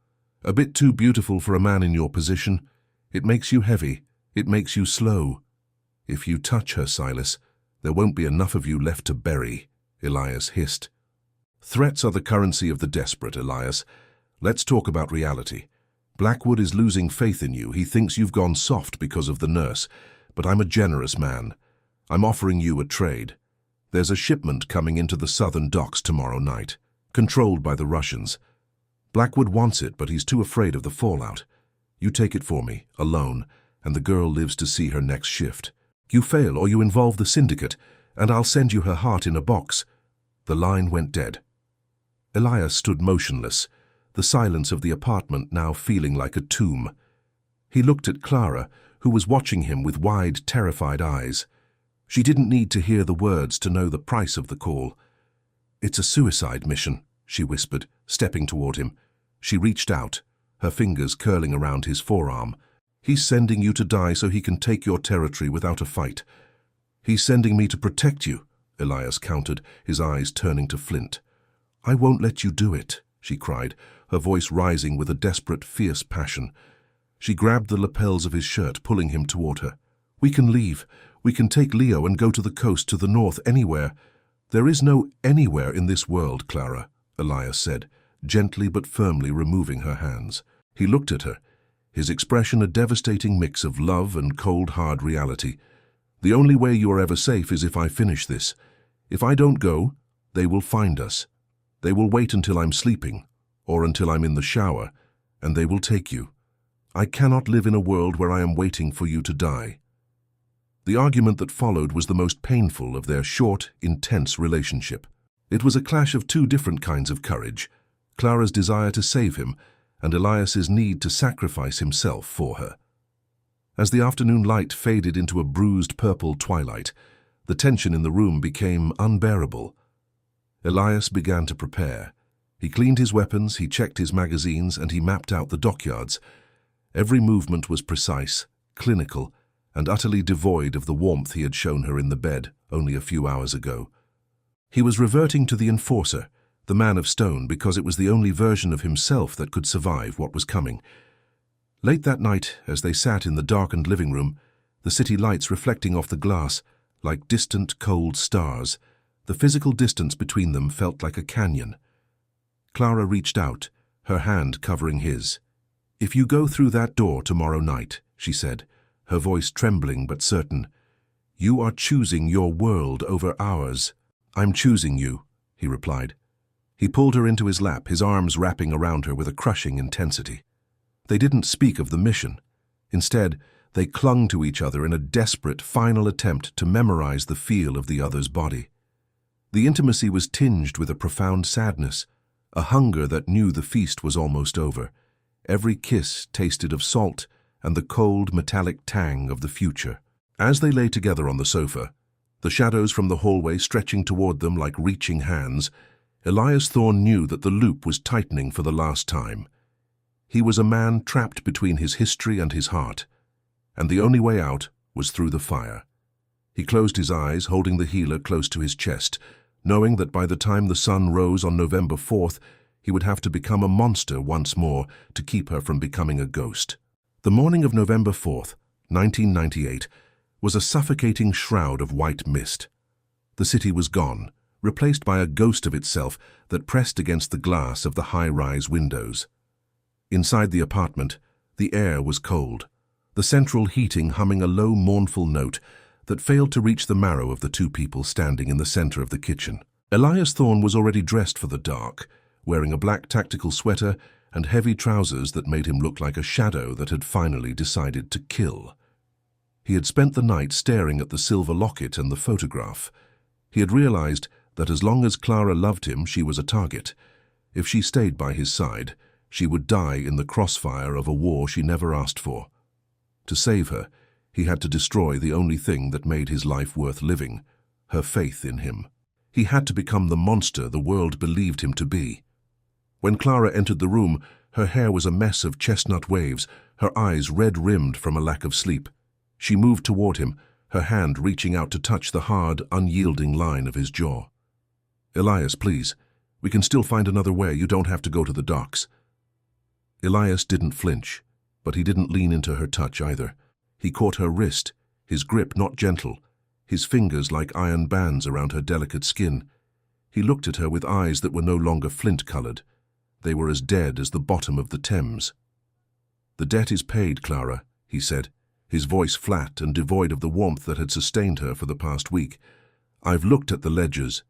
"A bit too beautiful for a man in your position. It makes you heavy. It makes you slow. If you touch her, Silas, there won't be enough of you left to bury," Elias hissed. "Threats are the currency of the desperate, Elias. Let's talk about reality. Blackwood is losing faith in you. He thinks you've gone soft because of the nurse. But I'm a generous man. I'm offering you a trade. There's a shipment coming into the southern docks tomorrow night, controlled by the Russians. Blackwood wants it, but he's too afraid of the fallout. You take it for me, alone, and the girl lives to see her next shift. You fail or you involve the syndicate, and I'll send you her heart in a box." The line went dead. Elias stood motionless, the silence of the apartment now feeling like a tomb. He looked at Clara, who was watching him with wide, terrified eyes. She didn't need to hear the words to know the price of the call. "It's a suicide mission," she whispered, stepping toward him. She reached out, her fingers curling around his forearm. "He's sending you to die so he can take your territory without a fight." "He's sending me to protect you," Elias countered, his eyes turning to flint. "I won't let you do it," she cried, her voice rising with a desperate, fierce passion. She grabbed the lapels of his shirt, pulling him toward her. "We can leave. We can take Leo and go to the coast, to the north, anywhere." "There is no anywhere in this world, Clara," Elias said, gently but firmly removing her hands. He looked at her, his expression a devastating mix of love and cold, hard reality. "The only way you are ever safe is if I finish this. If I don't go, they will find us. They will wait until I'm sleeping, or until I'm in the shower, and they will take you. I cannot live in a world where I am waiting for you to die." The argument that followed was the most painful of their short, intense relationship. It was a clash of two different kinds of courage, Clara's desire to save him and Elias's need to sacrifice himself for her. As the afternoon light faded into a bruised purple twilight, the tension in the room became unbearable. Elias began to prepare. He cleaned his weapons, he checked his magazines, and he mapped out the dockyards. Every movement was precise, clinical, and utterly devoid of the warmth he had shown her in the bed only a few hours ago. He was reverting to the enforcer, the man of stone, because it was the only version of himself that could survive what was coming. Late that night, as they sat in the darkened living room, the city lights reflecting off the glass like distant, cold stars, the physical distance between them felt like a canyon. Clara reached out, her hand covering his. "If you go through that door tomorrow night," she said, her voice trembling but certain, "you are choosing your world over ours." "I'm choosing you," he replied. He pulled her into his lap, his arms wrapping around her with a crushing intensity. They didn't speak of the mission. Instead, they clung to each other in a desperate, final attempt to memorize the feel of the other's body. The intimacy was tinged with a profound sadness, a hunger that knew the feast was almost over. Every kiss tasted of salt and the cold, metallic tang of the future. As they lay together on the sofa, the shadows from the hallway stretching toward them like reaching hands, Elias Thorne knew that the loop was tightening for the last time. He was a man trapped between his history and his heart, and the only way out was through the fire. He closed his eyes, holding the healer close to his chest, knowing that by the time the sun rose on November 4th, he would have to become a monster once more to keep her from becoming a ghost. The morning of November 4th, 1998, was a suffocating shroud of white mist. The city was gone, replaced by a ghost of itself that pressed against the glass of the high-rise windows. Inside the apartment, the air was cold, the central heating humming a low, mournful note that failed to reach the marrow of the two people standing in the center of the kitchen. Elias Thorne was already dressed for the dark, wearing a black tactical sweater and heavy trousers that made him look like a shadow that had finally decided to kill. He had spent the night staring at the silver locket and the photograph. He had realized that as long as Clara loved him, she was a target. If she stayed by his side, she would die in the crossfire of a war she never asked for. To save her, he had to destroy the only thing that made his life worth living, her faith in him. He had to become the monster the world believed him to be. When Clara entered the room, her hair was a mess of chestnut waves, her eyes red-rimmed from a lack of sleep. She moved toward him, her hand reaching out to touch the hard, unyielding line of his jaw. "Elias, please. We can still find another way. You don't have to go to the docks." Elias didn't flinch, but he didn't lean into her touch either. He caught her wrist, his grip not gentle, his fingers like iron bands around her delicate skin. He looked at her with eyes that were no longer flint-colored. They were as dead as the bottom of the Thames. "The debt is paid, Clara," he said, his voice flat and devoid of the warmth that had sustained her for the past week. "I've looked at the ledgers.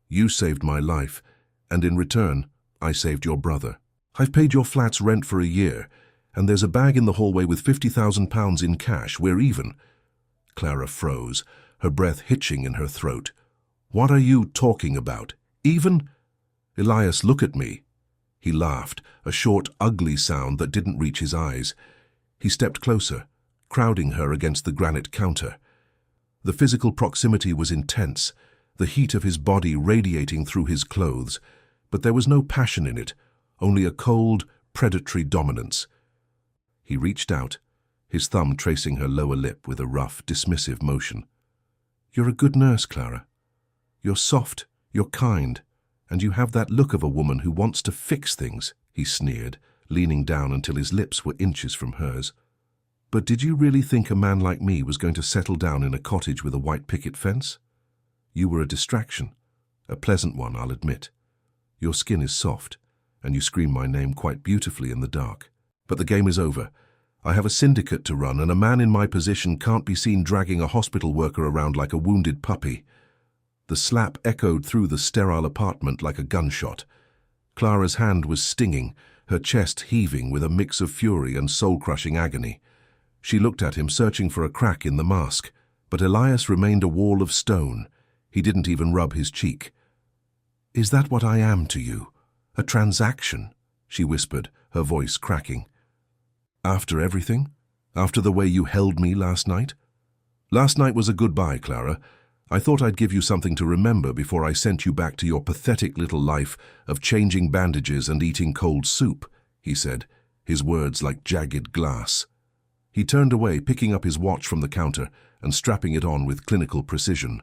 You saved my life, and in return, I saved your brother. I've paid your flat's rent for a year, and there's a bag in the hallway with £50,000 in cash. We're even." Clara froze, her breath hitching in her throat. "What are you talking about? Even?" "Elias, look at me." He laughed, a short, ugly sound that didn't reach his eyes. He stepped closer, crowding her against the granite counter. The physical proximity was intense, the heat of his body radiating through his clothes, but there was no passion in it, only a cold, predatory dominance. He reached out, his thumb tracing her lower lip with a rough, dismissive motion. "You're a good nurse, Clara. You're soft, you're kind, and you have that look of a woman who wants to fix things," he sneered, leaning down until his lips were inches from hers. "But did you really think a man like me was going to settle down in a cottage with a white picket fence? You were a distraction, a pleasant one, I'll admit. Your skin is soft, and you scream my name quite beautifully in the dark. But the game is over. I have a syndicate to run, and a man in my position can't be seen dragging a hospital worker around like a wounded puppy." The slap echoed through the sterile apartment like a gunshot. Clara's hand was stinging, her chest heaving with a mix of fury and soul-crushing agony. She looked at him, searching for a crack in the mask, but Elias remained a wall of stone. He didn't even rub his cheek. "Is that what I am to you? A transaction?" she whispered, her voice cracking. "After everything? After the way you held me last night?" "Last night was a goodbye, Clara. I thought I'd give you something to remember before I sent you back to your pathetic little life of changing bandages and eating cold soup," he said, his words like jagged glass. He turned away, picking up his watch from the counter and strapping it on with clinical precision.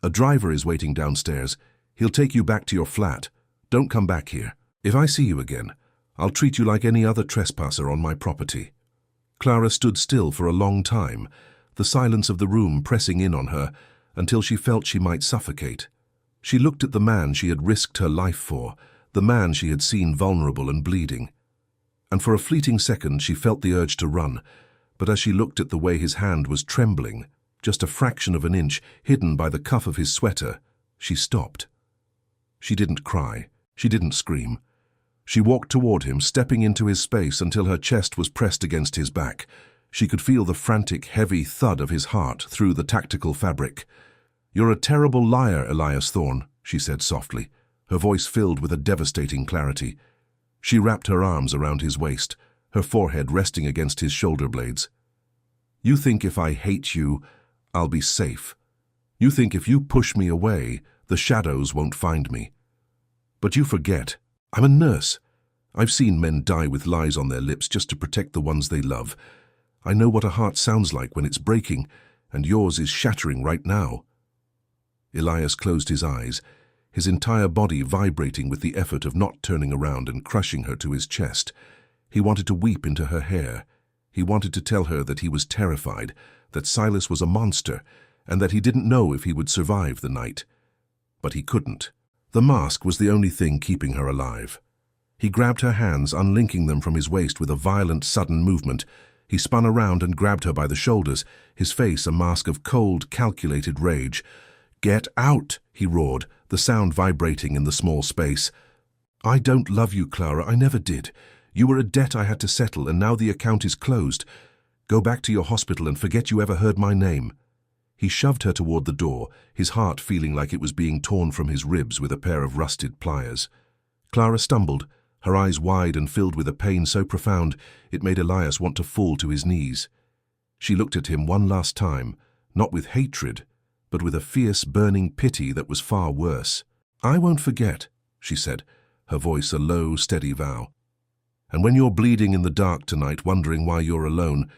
"A driver is waiting downstairs. He'll take you back to your flat. Don't come back here. If I see you again, I'll treat you like any other trespasser on my property." Clara stood still for a long time, the silence of the room pressing in on her until she felt she might suffocate. She looked at the man she had risked her life for, the man she had seen vulnerable and bleeding. And for a fleeting second she felt the urge to run, but as she looked at the way his hand was trembling, just a fraction of an inch hidden by the cuff of his sweater, she stopped. She didn't cry. She didn't scream. She walked toward him, stepping into his space until her chest was pressed against his back. She could feel the frantic, heavy thud of his heart through the tactical fabric. "You're a terrible liar, Elias Thorne," she said softly, her voice filled with a devastating clarity. She wrapped her arms around his waist, her forehead resting against his shoulder blades. "You think if I hate you, I'll be safe. You think if you push me away, the shadows won't find me. But you forget, I'm a nurse. I've seen men die with lies on their lips just to protect the ones they love. I know what a heart sounds like when it's breaking, and yours is shattering right now." Elias closed his eyes, his entire body vibrating with the effort of not turning around and crushing her to his chest. He wanted to weep into her hair. He wanted to tell her that he was terrified, that Silas was a monster, and that he didn't know if he would survive the night. But he couldn't. The mask was the only thing keeping her alive. He grabbed her hands, unlinking them from his waist with a violent, sudden movement. He spun around and grabbed her by the shoulders, his face a mask of cold, calculated rage. "Get out!" he roared, the sound vibrating in the small space. "I don't love you, Clara. I never did. You were a debt I had to settle, and now the account is closed. Go back to your hospital and forget you ever heard my name." He shoved her toward the door, his heart feeling like it was being torn from his ribs with a pair of rusted pliers. Clara stumbled, her eyes wide and filled with a pain so profound it made Elias want to fall to his knees. She looked at him one last time, not with hatred, but with a fierce, burning pity that was far worse. "I won't forget," she said, her voice a low, steady vow. "And when you're bleeding in the dark tonight, wondering why you're alone,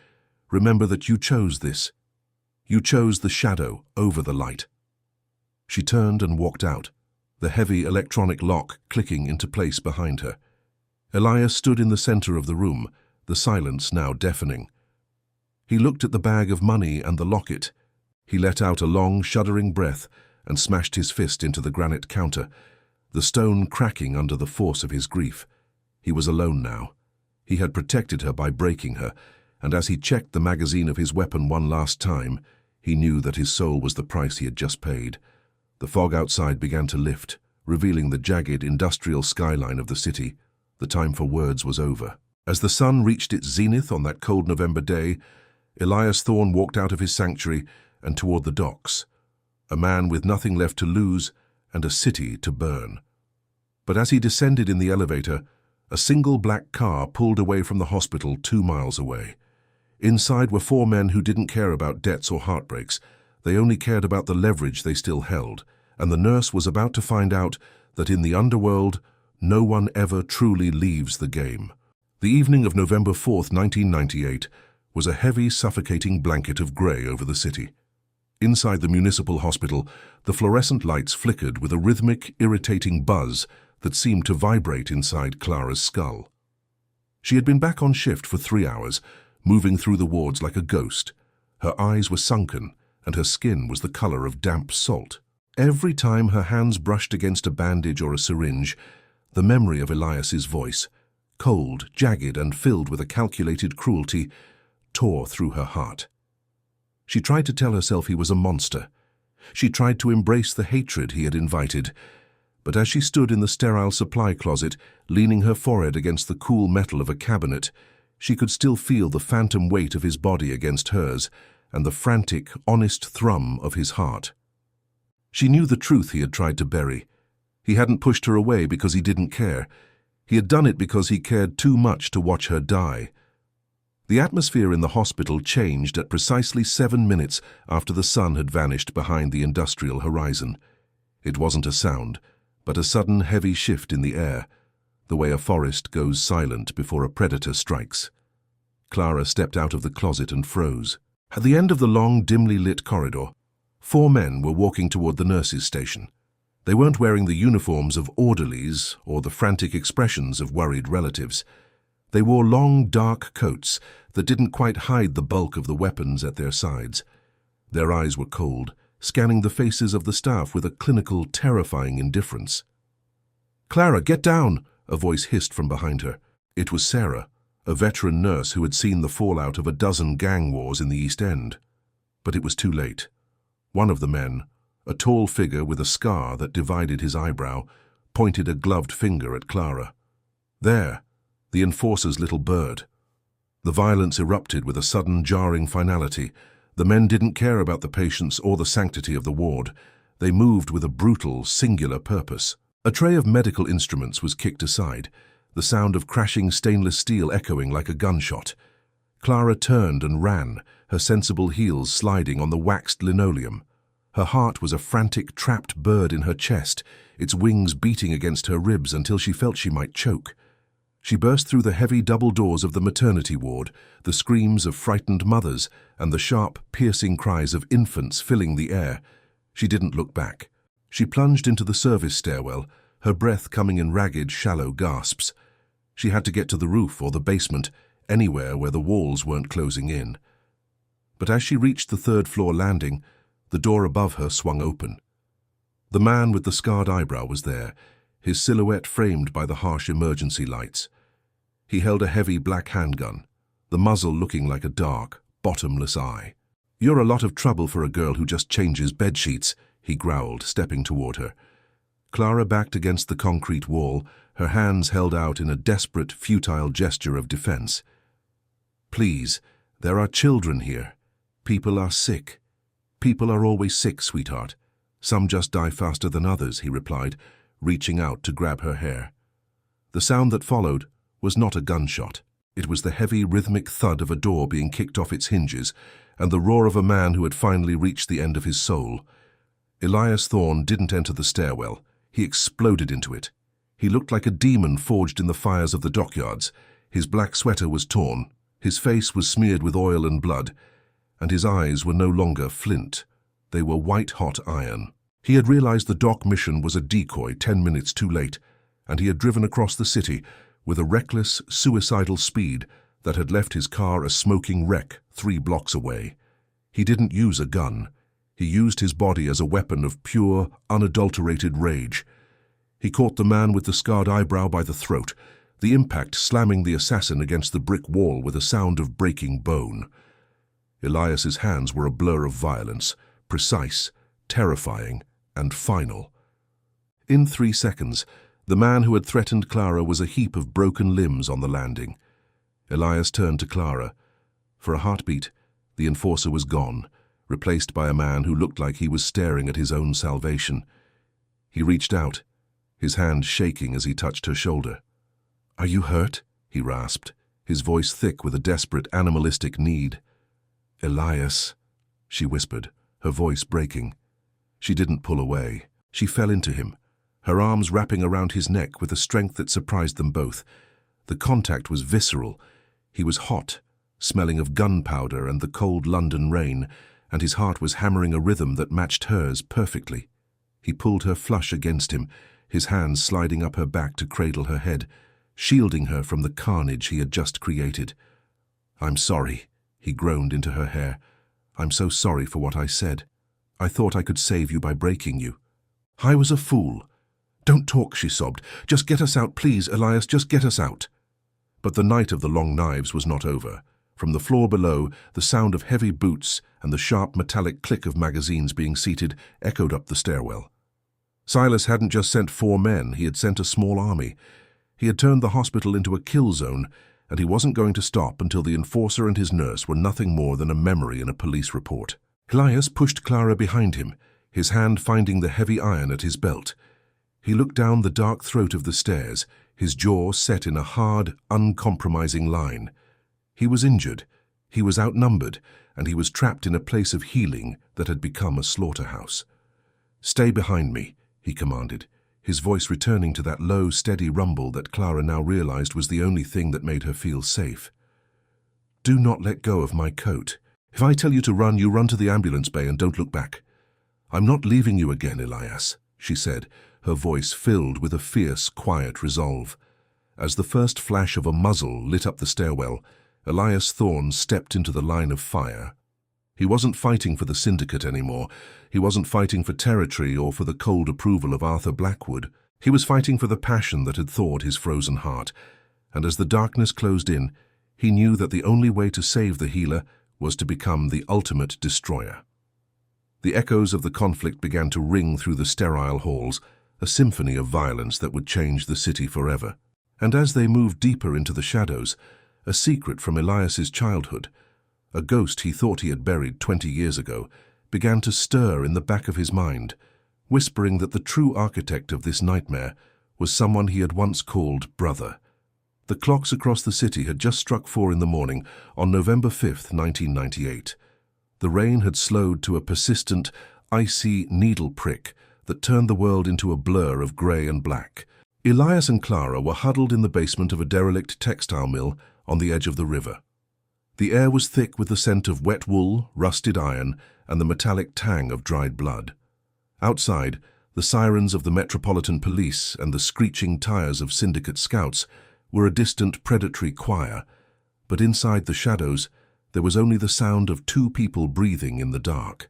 remember that you chose this. You chose the shadow over the light. She turned and walked out, the heavy electronic lock clicking into place behind her. Elias stood in the center of the room, the silence now deafening. He looked at the bag of money and the locket. He let out a long, shuddering breath and smashed his fist into the granite counter, the stone cracking under the force of his grief. He was alone now. He had protected her by breaking her, and as he checked the magazine of his weapon one last time, he knew that his soul was the price he had just paid. The fog outside began to lift, revealing the jagged industrial skyline of the city. The time for words was over. As the sun reached its zenith on that cold November day, Elias Thorne walked out of his sanctuary and toward the docks, a man with nothing left to lose and a city to burn. But as he descended in the elevator, a single black car pulled away from the hospital 2 miles away. Inside were 4 men who didn't care about debts or heartbreaks. They only cared about the leverage they still held, and the nurse was about to find out that in the underworld, no one ever truly leaves the game. The evening of November 4th, 1998, was a heavy, suffocating blanket of grey over the city. Inside the municipal hospital, the fluorescent lights flickered with a rhythmic, irritating buzz that seemed to vibrate inside Clara's skull. She had been back on shift for 3 hours, moving through the wards like a ghost. Her eyes were sunken, and her skin was the color of damp salt. Every time her hands brushed against a bandage or a syringe, the memory of Elias's voice, cold, jagged, and filled with a calculated cruelty, tore through her heart. She tried to tell herself he was a monster. She tried to embrace the hatred he had invited. But as she stood in the sterile supply closet, leaning her forehead against the cool metal of a cabinet, she could still feel the phantom weight of his body against hers and the frantic, honest thrum of his heart. She knew the truth he had tried to bury. He hadn't pushed her away because he didn't care. He had done it because he cared too much to watch her die. The atmosphere in the hospital changed at precisely 7 minutes after the sun had vanished behind the industrial horizon. It wasn't a sound, but a sudden heavy shift in the air, the way a forest goes silent before a predator strikes. Clara stepped out of the closet and froze. At the end of the long, dimly lit corridor, 4 men were walking toward the nurses' station. They weren't wearing the uniforms of orderlies or the frantic expressions of worried relatives. They wore long, dark coats that didn't quite hide the bulk of the weapons at their sides. Their eyes were cold, scanning the faces of the staff with a clinical, terrifying indifference. "Clara, get down!" a voice hissed from behind her. It was Sarah, a veteran nurse who had seen the fallout of a dozen gang wars in the East End. But it was too late. One of the men, a tall figure with a scar that divided his eyebrow, pointed a gloved finger at Clara. There, the enforcer's little bird. The violence erupted with a sudden, jarring finality. The men didn't care about the patients or the sanctity of the ward. They moved with a brutal, singular purpose. A tray of medical instruments was kicked aside, the sound of crashing stainless steel echoing like a gunshot. Clara turned and ran, her sensible heels sliding on the waxed linoleum. Her heart was a frantic, trapped bird in her chest, its wings beating against her ribs until she felt she might choke. She burst through the heavy double doors of the maternity ward, the screams of frightened mothers and the sharp, piercing cries of infants filling the air. She didn't look back. She plunged into the service stairwell, her breath coming in ragged, shallow gasps. She had to get to the roof or the basement, anywhere where the walls weren't closing in. But as she reached the 3rd-floor landing, the door above her swung open. The man with the scarred eyebrow was there, his silhouette framed by the harsh emergency lights. He held a heavy black handgun, the muzzle looking like a dark, bottomless eye. "You're a lot of trouble for a girl who just changes bedsheets," he growled, stepping toward her. Clara backed against the concrete wall, her hands held out in a desperate, futile gesture of defense. "Please, there are children here. People are sick." "People are always sick, sweetheart. Some just die faster than others," he replied, reaching out to grab her hair. The sound that followed was not a gunshot. It was the heavy, rhythmic thud of a door being kicked off its hinges and the roar of a man who had finally reached the end of his soul. Elias Thorne didn't enter the stairwell. He exploded into it. He looked like a demon forged in the fires of the dockyards. His black sweater was torn. His face was smeared with oil and blood. and his eyes were no longer flint. They were white-hot iron. He had realized the dock mission was a decoy 10 minutes too late, and he had driven across the city with a reckless, suicidal speed that had left his car a smoking wreck 3 blocks away. He didn't use a gun. He used his body as a weapon of pure, unadulterated rage. He caught the man with the scarred eyebrow by the throat, the impact slamming the assassin against the brick wall with a sound of breaking bone. Elias's hands were a blur of violence, precise, terrifying, and final. In 3 seconds, the man who had threatened Clara was a heap of broken limbs on the landing. Elias turned to Clara. For a heartbeat, the enforcer was gone, replaced by a man who looked like he was staring at his own salvation. He reached out, his hand shaking as he touched her shoulder. "Are you hurt?" he rasped, his voice thick with a desperate, animalistic need. "Elias," she whispered, her voice breaking. She didn't pull away. She fell into him, her arms wrapping around his neck with a strength that surprised them both. The contact was visceral. He was hot, smelling of gunpowder and the cold London rain, and his heart was hammering a rhythm that matched hers perfectly. He pulled her flush against him, his hands sliding up her back to cradle her head, shielding her from the carnage he had just created. "I'm sorry," he groaned into her hair. "I'm so sorry for what I said. I thought I could save you by breaking you. I was a fool." "Don't talk," she sobbed. "Just get us out, please, Elias, just get us out." But the night of the long knives was not over. From the floor below, the sound of heavy boots and the sharp metallic click of magazines being seated echoed up the stairwell. Silas hadn't just sent 4 men, he had sent a small army. He had turned the hospital into a kill zone, and he wasn't going to stop until the enforcer and his nurse were nothing more than a memory in a police report. Elias pushed Clara behind him, his hand finding the heavy iron at his belt. He looked down the dark throat of the stairs, his jaw set in a hard, uncompromising line. He was injured, he was outnumbered, and he was trapped in a place of healing that had become a slaughterhouse. "Stay behind me," he commanded, his voice returning to that low, steady rumble that Clara now realized was the only thing that made her feel safe. "Do not let go of my coat. If I tell you to run, you run to the ambulance bay and don't look back." "I'm not leaving you again, Elias," she said, her voice filled with a fierce, quiet resolve. As the first flash of a muzzle lit up the stairwell, Elias Thorne stepped into the line of fire. He wasn't fighting for the syndicate anymore. He wasn't fighting for territory or for the cold approval of Arthur Blackwood. He was fighting for the passion that had thawed his frozen heart. And as the darkness closed in, he knew that the only way to save the healer was to become the ultimate destroyer. The echoes of the conflict began to ring through the sterile halls, a symphony of violence that would change the city forever. And as they moved deeper into the shadows, a secret from Elias's childhood, a ghost he thought he had buried 20 years ago, began to stir in the back of his mind, whispering that the true architect of this nightmare was someone he had once called brother. The clocks across the city had just struck 4 in the morning on November 5th, 1998. The rain had slowed to a persistent, icy needle prick that turned the world into a blur of grey and black. Elias and Clara were huddled in the basement of a derelict textile mill on the edge of the river. The air was thick with the scent of wet wool, rusted iron, and the metallic tang of dried blood. Outside, the sirens of the Metropolitan Police and the screeching tires of syndicate scouts were a distant predatory choir, but inside the shadows there was only the sound of 2 people breathing in the dark.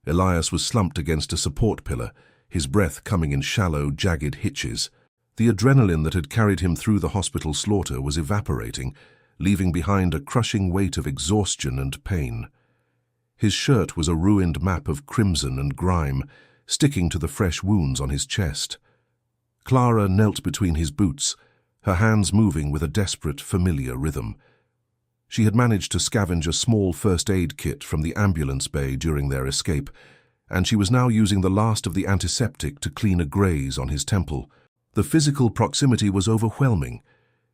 Elias was slumped against a support pillar, his breath coming in shallow, jagged hitches. The adrenaline that had carried him through the hospital slaughter was evaporating, leaving behind a crushing weight of exhaustion and pain. His shirt was a ruined map of crimson and grime, sticking to the fresh wounds on his chest. Clara knelt between his boots, her hands moving with a desperate, familiar rhythm. She had managed to scavenge a small first aid kit from the ambulance bay during their escape, and she was now using the last of the antiseptic to clean a graze on his temple. The physical proximity was overwhelming.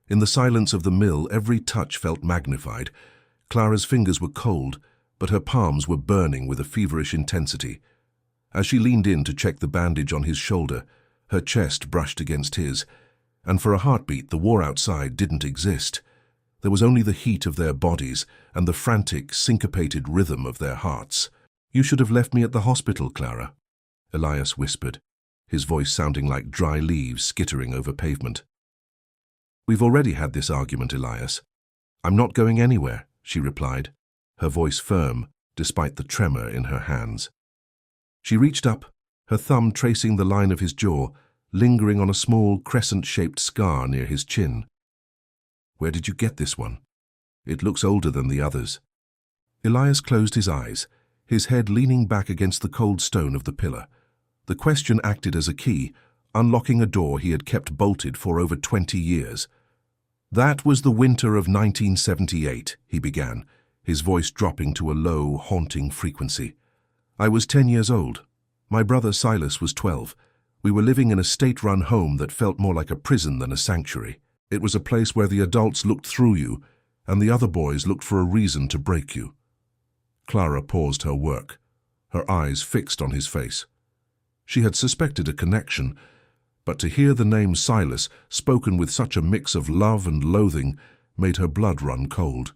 In the silence of the mill, every touch felt magnified. Clara's fingers were cold, but her palms were burning with a feverish intensity. As she leaned in to check the bandage on his shoulder, her chest brushed against his, and for a heartbeat the war outside didn't exist. There was only the heat of their bodies and the frantic, syncopated rhythm of their hearts. "You should have left me at the hospital, Clara," Elias whispered, his voice sounding like dry leaves skittering over pavement. "We've already had this argument, Elias. I'm not going anywhere," she replied, her voice firm despite the tremor in her hands. She reached up, her thumb tracing the line of his jaw, lingering on a small crescent-shaped scar near his chin. "Where did you get this one? It looks older than the others." Elias closed his eyes, his head leaning back against the cold stone of the pillar. The question acted as a key, unlocking a door he had kept bolted for over 20 years. "That was the winter of 1978, he began, his voice dropping to a low, haunting frequency. "I was 10 years old. My brother Silas was 12. We were living in a state-run home that felt more like a prison than a sanctuary. It was a place where the adults looked through you, and the other boys looked for a reason to break you." Clara paused her work, her eyes fixed on his face. She had suspected a connection, but to hear the name Silas spoken with such a mix of love and loathing made her blood run cold.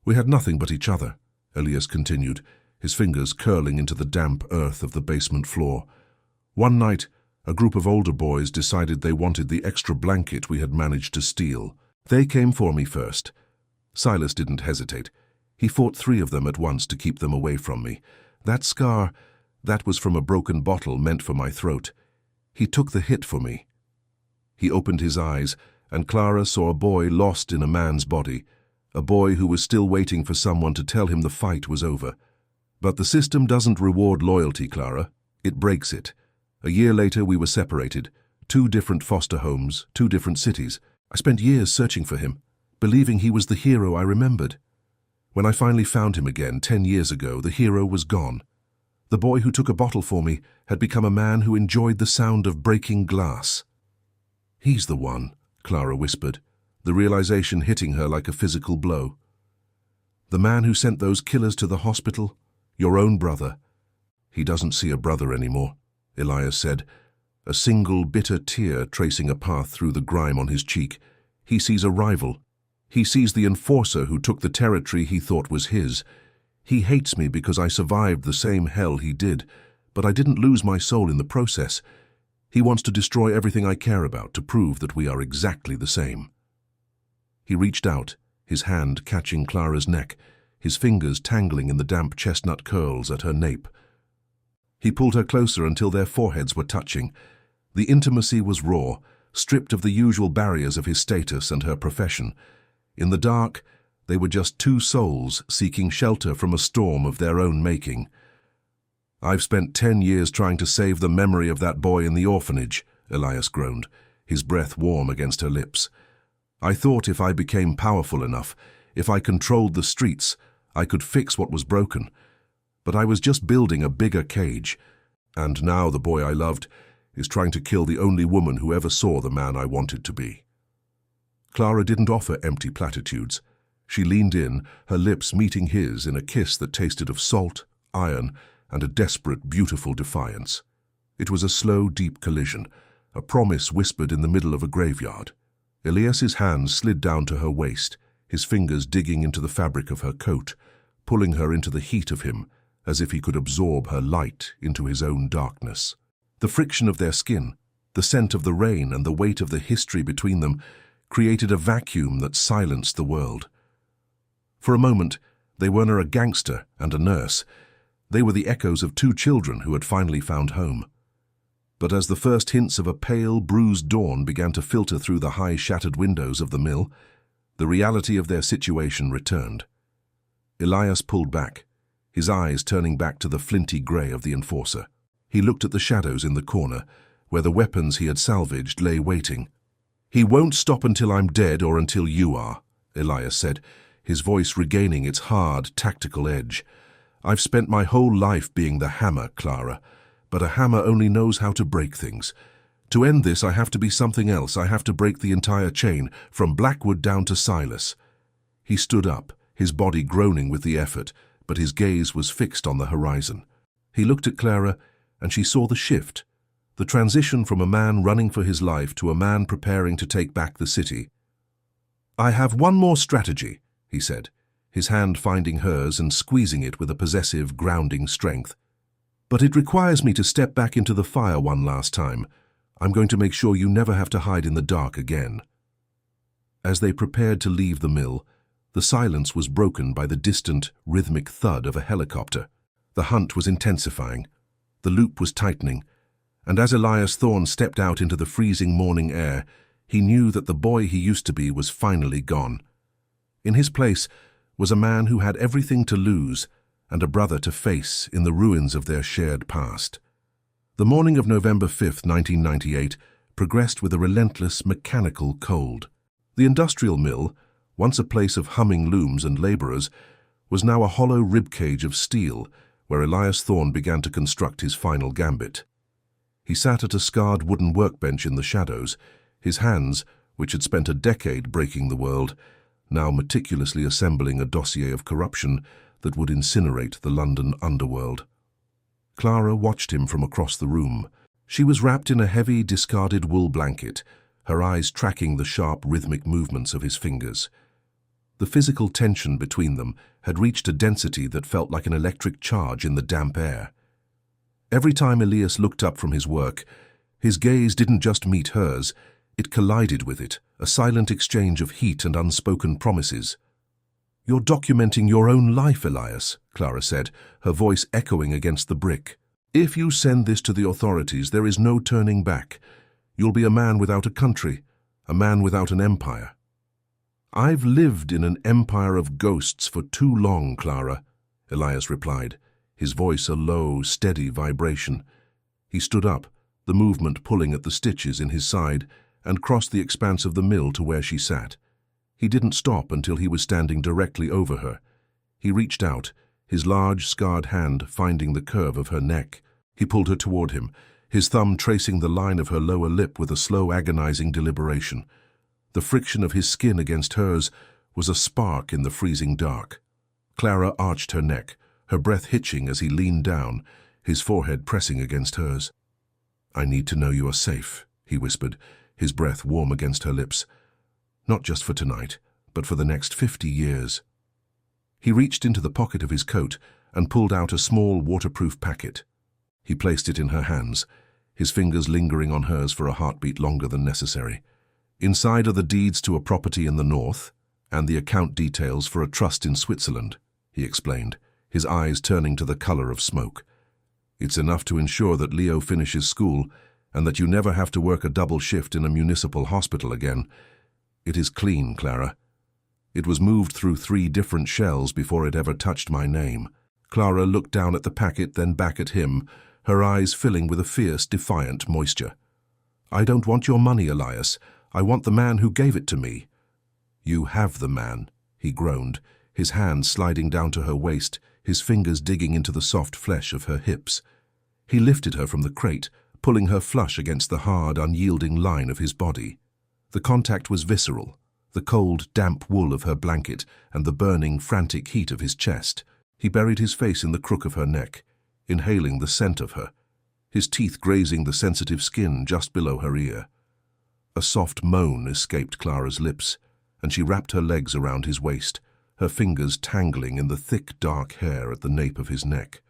"We had nothing but each other," Elias continued, his fingers curling into the damp earth of the basement floor. "One night, a group of older boys decided they wanted the extra blanket we had managed to steal. They came for me first. Silas didn't hesitate. He fought 3 of them at once to keep them away from me. That scar, that was from a broken bottle meant for my throat. He took the hit for me." He opened his eyes, and Clara saw a boy lost in a man's body, a boy who was still waiting for someone to tell him the fight was over. "But the system doesn't reward loyalty, Clara. It breaks it. A year later we were separated, 2 different foster homes, 2 different cities. I spent years searching for him, believing he was the hero I remembered. When I finally found him again 10 years ago, the hero was gone. The boy who took a bottle for me had become a man who enjoyed the sound of breaking glass." "He's the one," Clara whispered, the realization hitting her like a physical blow. "The man who sent those killers to the hospital? Your own brother." "He doesn't see a brother anymore," Elias said, a single bitter tear tracing a path through the grime on his cheek. "He sees a rival. He sees the enforcer who took the territory he thought was his. He hates me because I survived the same hell he did, but I didn't lose my soul in the process. He wants to destroy everything I care about to prove that we are exactly the same." He reached out, his hand catching Clara's neck, his fingers tangling in the damp chestnut curls at her nape. He pulled her closer until their foreheads were touching. The intimacy was raw, stripped of the usual barriers of his status and her profession. In the dark, they were just 2 souls seeking shelter from a storm of their own making. "I've spent 10 years trying to save the memory of that boy in the orphanage," Elias groaned, his breath warm against her lips. "I thought if I became powerful enough, if I controlled the streets, I could fix what was broken. But I was just building a bigger cage. And now the boy I loved is trying to kill the only woman who ever saw the man I wanted to be." Clara didn't offer empty platitudes. She leaned in, her lips meeting his in a kiss that tasted of salt, iron, and a desperate, beautiful defiance. It was a slow, deep collision, a promise whispered in the middle of a graveyard. Elias's hands slid down to her waist, his fingers digging into the fabric of her coat, pulling her into the heat of him, as if he could absorb her light into his own darkness. The friction of their skin, the scent of the rain and the weight of the history between them created a vacuum that silenced the world. For a moment, they were a gangster and a nurse. They were the echoes of 2 children who had finally found home. But as the first hints of a pale, bruised dawn began to filter through the high, shattered windows of the mill, the reality of their situation returned. Elias pulled back, his eyes turning back to the flinty grey of the enforcer. He looked at the shadows in the corner, where the weapons he had salvaged lay waiting. "He won't stop until I'm dead or until you are," Elias said, his voice regaining its hard, tactical edge. "I've spent my whole life being the hammer, Clara, but a hammer only knows how to break things. To end this, I have to be something else. I have to break the entire chain, from Blackwood down to Silas." He stood up, his body groaning with the effort, but his gaze was fixed on the horizon. He looked at Clara, and she saw the shift, the transition from a man running for his life to a man preparing to take back the city. "I have one more strategy," he said, his hand finding hers and squeezing it with a possessive, grounding strength. "But it requires me to step back into the fire one last time. I'm going to make sure you never have to hide in the dark again." As they prepared to leave the mill, the silence was broken by the distant, rhythmic thud of a helicopter. The hunt was intensifying. The loop was tightening, and as Elias Thorne stepped out into the freezing morning air, he knew that the boy he used to be was finally gone. In his place was a man who had everything to lose and a brother to face in the ruins of their shared past. The morning of November 5th, 1998, progressed with a relentless, mechanical cold. The industrial mill, once a place of humming looms and laborers, was now a hollow ribcage of steel where Elias Thorne began to construct his final gambit. He sat at a scarred wooden workbench in the shadows, his hands, which had spent a decade breaking the world, now meticulously assembling a dossier of corruption that would incinerate the London underworld. Clara watched him from across the room. She was wrapped in a heavy, discarded wool blanket, her eyes tracking the sharp, rhythmic movements of his fingers. The physical tension between them had reached a density that felt like an electric charge in the damp air. Every time Elias looked up from his work, his gaze didn't just meet hers, it collided with it, a silent exchange of heat and unspoken promises. "You're documenting your own life, Elias," Clara said, her voice echoing against the brick. "If you send this to the authorities, there is no turning back. You'll be a man without a country, a man without an empire." "I've lived in an empire of ghosts for too long, Clara," Elias replied, his voice a low, steady vibration. He stood up, the movement pulling at the stitches in his side, and crossed the expanse of the mill to where she sat. He didn't stop until he was standing directly over her. He reached out, his large, scarred hand finding the curve of her neck. He pulled her toward him, his thumb tracing the line of her lower lip with a slow, agonizing deliberation. The friction of his skin against hers was a spark in the freezing dark. Clara arched her neck, her breath hitching as he leaned down, his forehead pressing against hers. "I need to know you are safe," he whispered, his breath warm against her lips. "Not just for tonight, but for the next 50 years. He reached into the pocket of his coat and pulled out a small waterproof packet. He placed it in her hands, his fingers lingering on hers for a heartbeat longer than necessary. "Inside are the deeds to a property in the north and the account details for a trust in Switzerland," he explained, his eyes turning to the color of smoke. "It's enough to ensure that Leo finishes school and that you never have to work a double shift in a municipal hospital again. It is clean, Clara. It was moved through 3 different shells before it ever touched my name." Clara looked down at the packet, then back at him, her eyes filling with a fierce, defiant moisture. "I don't want your money, Elias. I want the man who gave it to me." "You have the man," he groaned, his hand sliding down to her waist, his fingers digging into the soft flesh of her hips. He lifted her from the crate, pulling her flush against the hard, unyielding line of his body. The contact was visceral, the cold, damp wool of her blanket and the burning, frantic heat of his chest. He buried his face in the crook of her neck, inhaling the scent of her, his teeth grazing the sensitive skin just below her ear. A soft moan escaped Clara's lips, and she wrapped her legs around his waist, her fingers tangling in the thick, dark hair at the nape of his neck.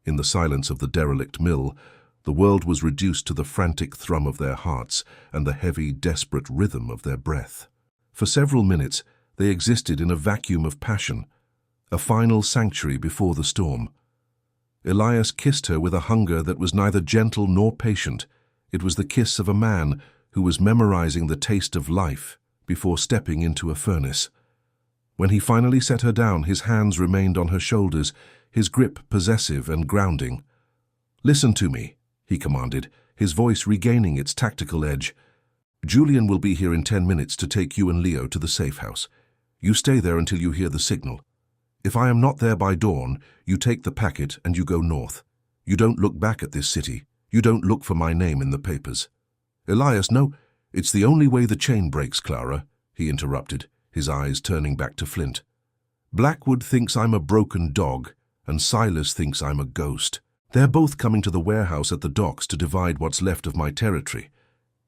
In the silence of the derelict mill, the world was reduced to the frantic thrum of their hearts and the heavy, desperate rhythm of their breath. For several minutes, they existed in a vacuum of passion, a final sanctuary before the storm. Elias kissed her with a hunger that was neither gentle nor patient. It was the kiss of a man who was memorizing the taste of life before stepping into a furnace. When he finally set her down, his hands remained on her shoulders, his grip possessive and grounding. "Listen to me," he commanded, his voice regaining its tactical edge. "Julian will be here in 10 minutes to take you and Leo to the safe house. You stay there until you hear the signal. If I am not there by dawn, you take the packet and you go north. You don't look back at this city. You don't look for my name in the papers." "Elias, no, it's the only way the chain breaks, Clara," he interrupted, his eyes turning back to Flint. "Blackwood thinks I'm a broken dog, and Silas thinks I'm a ghost. They're both coming to the warehouse at the docks to divide what's left of my territory.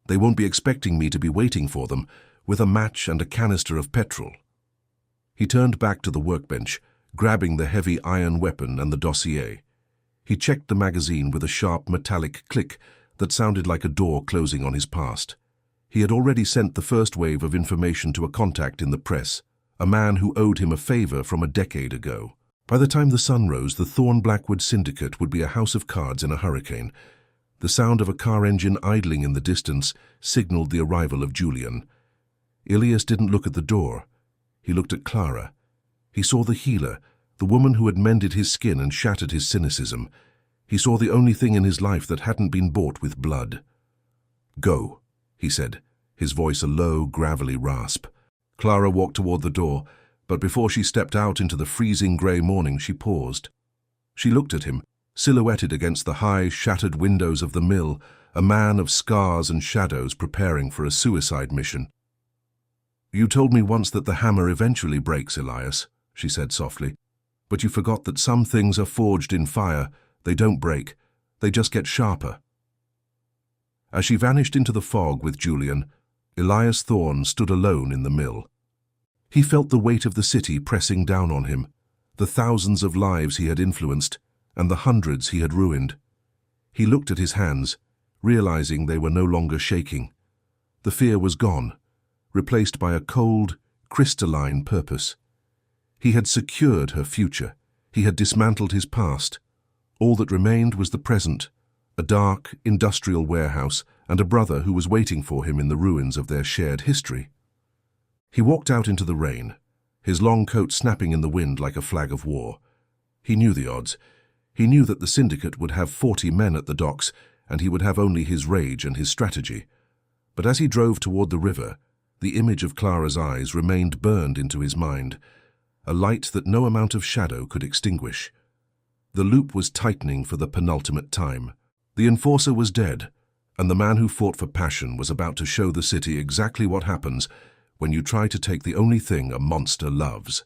They won't be expecting me to be waiting for them. with a match and a canister of petrol. He turned back to the workbench, grabbing the heavy iron weapon and the dossier. He checked the magazine with a sharp metallic click that sounded like a door closing on his past. He had already sent the first wave of information to a contact in the press, a man who owed him a favor from a decade ago. By the time the sun rose, the Thorn Blackwood syndicate would be a house of cards in a hurricane. The sound of a car engine idling in the distance signaled the arrival of Julian. Ilias didn't look at the door. He looked at Clara. He saw the healer, the woman who had mended his skin and shattered his cynicism. He saw the only thing in his life that hadn't been bought with blood. "Go," he said, his voice a low, gravelly rasp. Clara walked toward the door, but before she stepped out into the freezing grey morning, she paused. She looked at him, silhouetted against the high, shattered windows of the mill, a man of scars and shadows preparing for a suicide mission. "You told me once that the hammer eventually breaks, Elias," she said softly. "But you forgot that some things are forged in fire. They don't break. They just get sharper." As she vanished into the fog with Julian, Elias Thorne stood alone in the mill. He felt the weight of the city pressing down on him, the thousands of lives he had influenced, and the hundreds he had ruined. He looked at his hands, realizing they were no longer shaking. The fear was gone, replaced by a cold, crystalline purpose. He had secured her future. He had dismantled his past. All that remained was the present, a dark, industrial warehouse and a brother who was waiting for him in the ruins of their shared history. He walked out into the rain, his long coat snapping in the wind like a flag of war. He knew the odds. He knew that the syndicate would have 40 men at the docks, and he would have only his rage and his strategy. But as he drove toward the river, the image of Clara's eyes remained burned into his mind, a light that no amount of shadow could extinguish. The loop was tightening for the penultimate time. The enforcer was dead, and the man who fought for passion was about to show the city exactly what happens when you try to take the only thing a monster loves.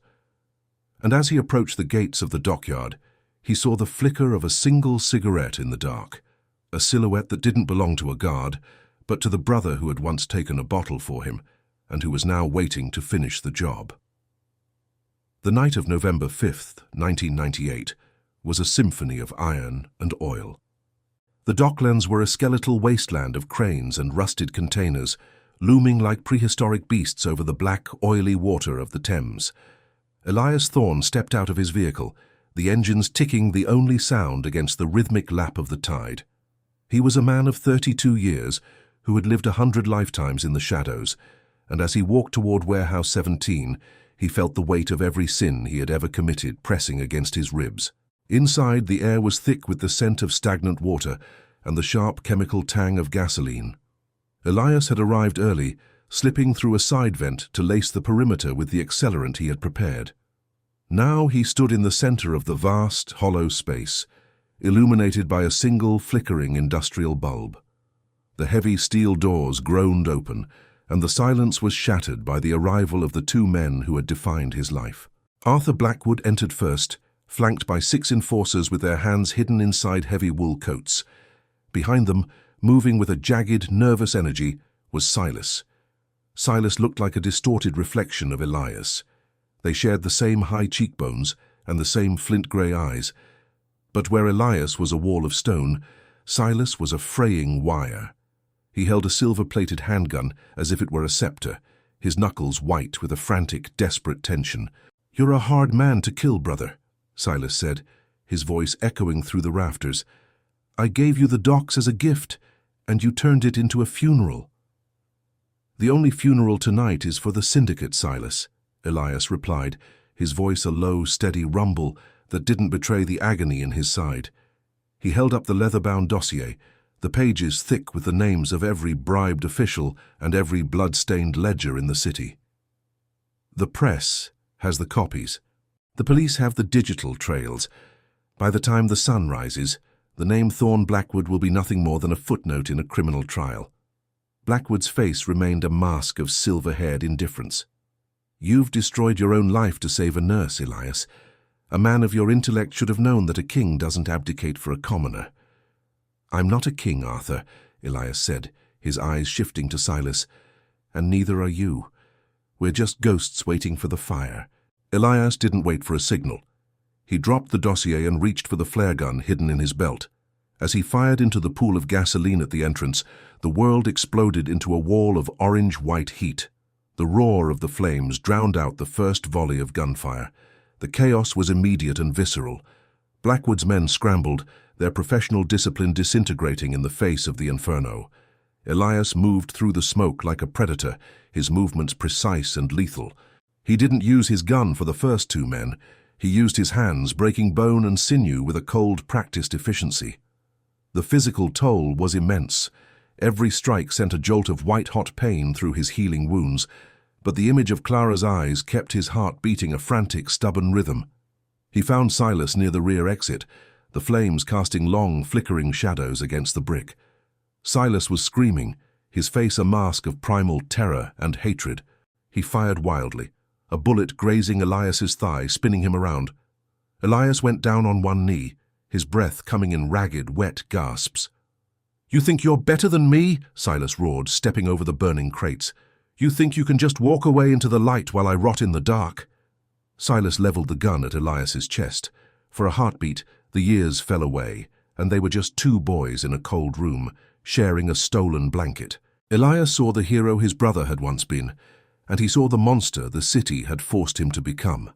And as he approached the gates of the dockyard, he saw the flicker of a single cigarette in the dark, a silhouette that didn't belong to a guard, but to the brother who had once taken a bottle for him, and who was now waiting to finish the job. The night of November 5th, 1998, was a symphony of iron and oil. The docklands were a skeletal wasteland of cranes and rusted containers, looming like prehistoric beasts over the black, oily water of the Thames. Elias Thorne stepped out of his vehicle, the engines ticking the only sound against the rhythmic lap of the tide. He was a man of 32 years who had lived 100 lifetimes in the shadows, and as he walked toward Warehouse 17, he felt the weight of every sin he had ever committed pressing against his ribs. Inside, the air was thick with the scent of stagnant water and the sharp chemical tang of gasoline. Elias had arrived early, slipping through a side vent to lace the perimeter with the accelerant he had prepared. Now he stood in the center of the vast, hollow space, illuminated by a single flickering industrial bulb. The heavy steel doors groaned open, and the silence was shattered by the arrival of the two men who had defined his life. Arthur Blackwood entered first, flanked by 6 enforcers with their hands hidden inside heavy wool coats. Behind them, moving with a jagged, nervous energy, was Silas. Silas looked like a distorted reflection of Elias. They shared the same high cheekbones and the same flint-grey eyes, but where Elias was a wall of stone, Silas was a fraying wire. He held a silver-plated handgun as if it were a scepter, his knuckles white with a frantic, desperate tension. "You're a hard man to kill, brother," Silas said, his voice echoing through the rafters. "I gave you the docks as a gift, and you turned it into a funeral." "The only funeral tonight is for the syndicate, Silas," Elias replied, his voice a low, steady rumble that didn't betray the agony in his side. He held up the leather-bound dossier, the pages thick with the names of every bribed official and every blood-stained ledger in the city. "The press has the copies. The police have the digital trails. By the time the sun rises, the name Thorne Blackwood will be nothing more than a footnote in a criminal trial." Blackwood's face remained a mask of silver-haired indifference. "You've destroyed your own life to save a nurse, Elias. A man of your intellect should have known that a king doesn't abdicate for a commoner." "I'm not a king, Arthur," Elias said, his eyes shifting to Silas. and neither are you. We're just ghosts waiting for the fire." Elias didn't wait for a signal. He dropped the dossier and reached for the flare gun hidden in his belt. As he fired into the pool of gasoline at the entrance, the world exploded into a wall of orange-white heat. The roar of the flames drowned out the first volley of gunfire. The chaos was immediate and visceral. Blackwood's men scrambled, their professional discipline disintegrating in the face of the inferno. Elias moved through the smoke like a predator, his movements precise and lethal. He didn't use his gun for the first two men. He used his hands, breaking bone and sinew with a cold, practiced efficiency. The physical toll was immense. Every strike sent a jolt of white-hot pain through his healing wounds, but the image of Clara's eyes kept his heart beating a frantic, stubborn rhythm. He found Silas near the rear exit, the flames casting long, flickering shadows against the brick. Silas was screaming, his face a mask of primal terror and hatred. He fired wildly, a bullet grazing Elias's thigh, spinning him around. Elias went down on one knee, his breath coming in ragged, wet gasps. "You think you're better than me?" Silas roared, stepping over the burning crates. "You think you can just walk away into the light while I rot in the dark?" Silas leveled the gun at Elias's chest. For a heartbeat, the years fell away, and they were just two boys in a cold room, sharing a stolen blanket. Elias saw the hero his brother had once been, and he saw the monster the city had forced him to become.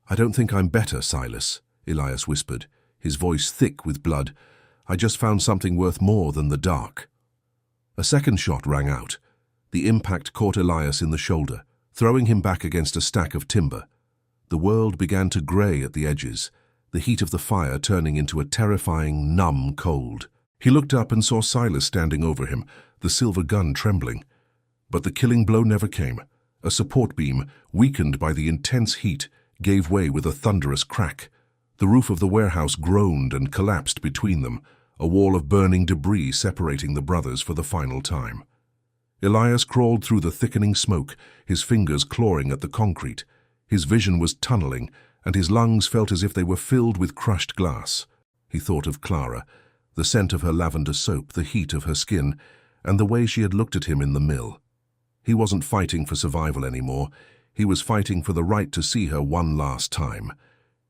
"I don't think I'm better, Silas," Elias whispered, his voice thick with blood. "I just found something worth more than the dark." A second shot rang out. The impact caught Elias in the shoulder, throwing him back against a stack of timber. The world began to grey at the edges, the heat of the fire turning into a terrifying, numb cold. He looked up and saw Silas standing over him, the silver gun trembling. But the killing blow never came. A support beam, weakened by the intense heat, gave way with a thunderous crack. The roof of the warehouse groaned and collapsed between them, a wall of burning debris separating the brothers for the final time. Elias crawled through the thickening smoke, his fingers clawing at the concrete. His vision was tunneling, and his lungs felt as if they were filled with crushed glass. He thought of Clara, the scent of her lavender soap, the heat of her skin, and the way she had looked at him in the mill. He wasn't fighting for survival anymore. He was fighting for the right to see her one last time.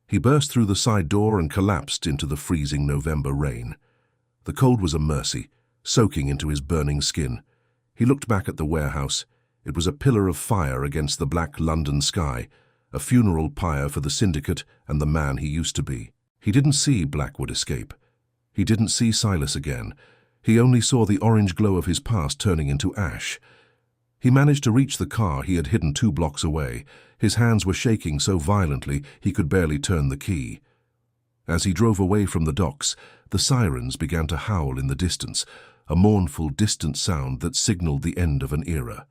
He burst through the side door and collapsed into the freezing November rain. The cold was a mercy, soaking into his burning skin. He looked back at the warehouse. It was a pillar of fire against the black London sky, a funeral pyre for the syndicate and the man he used to be. He didn't see Blackwood escape. He didn't see Silas again. He only saw the orange glow of his past turning into ash. He managed to reach the car he had hidden 2 blocks away. His hands were shaking so violently he could barely turn the key. As he drove away from the docks, the sirens began to howl in the distance, a mournful, distant sound that signaled the end of an era.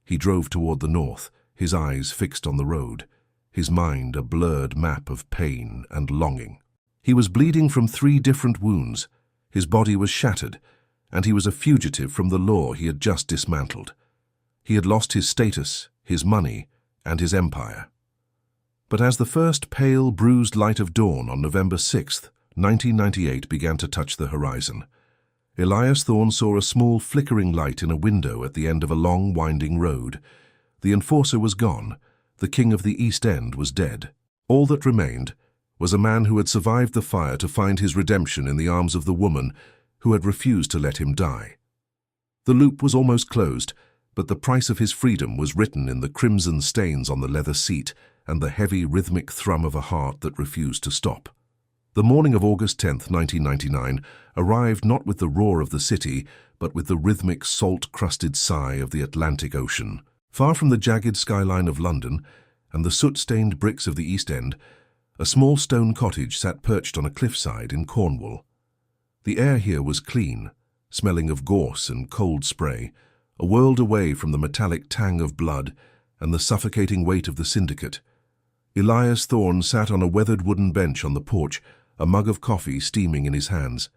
He drove toward the north, his eyes fixed on the road, his mind a blurred map of pain and longing. He was bleeding from 3 different wounds. His body was shattered, and he was a fugitive from the law he had just dismantled. He had lost his status, his money, and his empire. But as the first pale, bruised light of dawn on November 6th, 1998 began to touch the horizon, Elias Thorne saw a small flickering light in a window at the end of a long, winding road. The enforcer was gone. The king of the East End was dead. All that remained was a man who had survived the fire to find his redemption in the arms of the woman who had refused to let him die. The loop was almost closed, but the price of his freedom was written in the crimson stains on the leather seat and the heavy, rhythmic thrum of a heart that refused to stop. The morning of August 10th, 1999, arrived not with the roar of the city, but with the rhythmic, salt-crusted sigh of the Atlantic Ocean. Far from the jagged skyline of London and the soot-stained bricks of the East End, a small stone cottage sat perched on a cliffside in Cornwall. The air here was clean, smelling of gorse and cold spray, a world away from the metallic tang of blood and the suffocating weight of the syndicate. Elias Thorne sat on a weathered wooden bench on the porch, a mug of coffee steaming in his hands.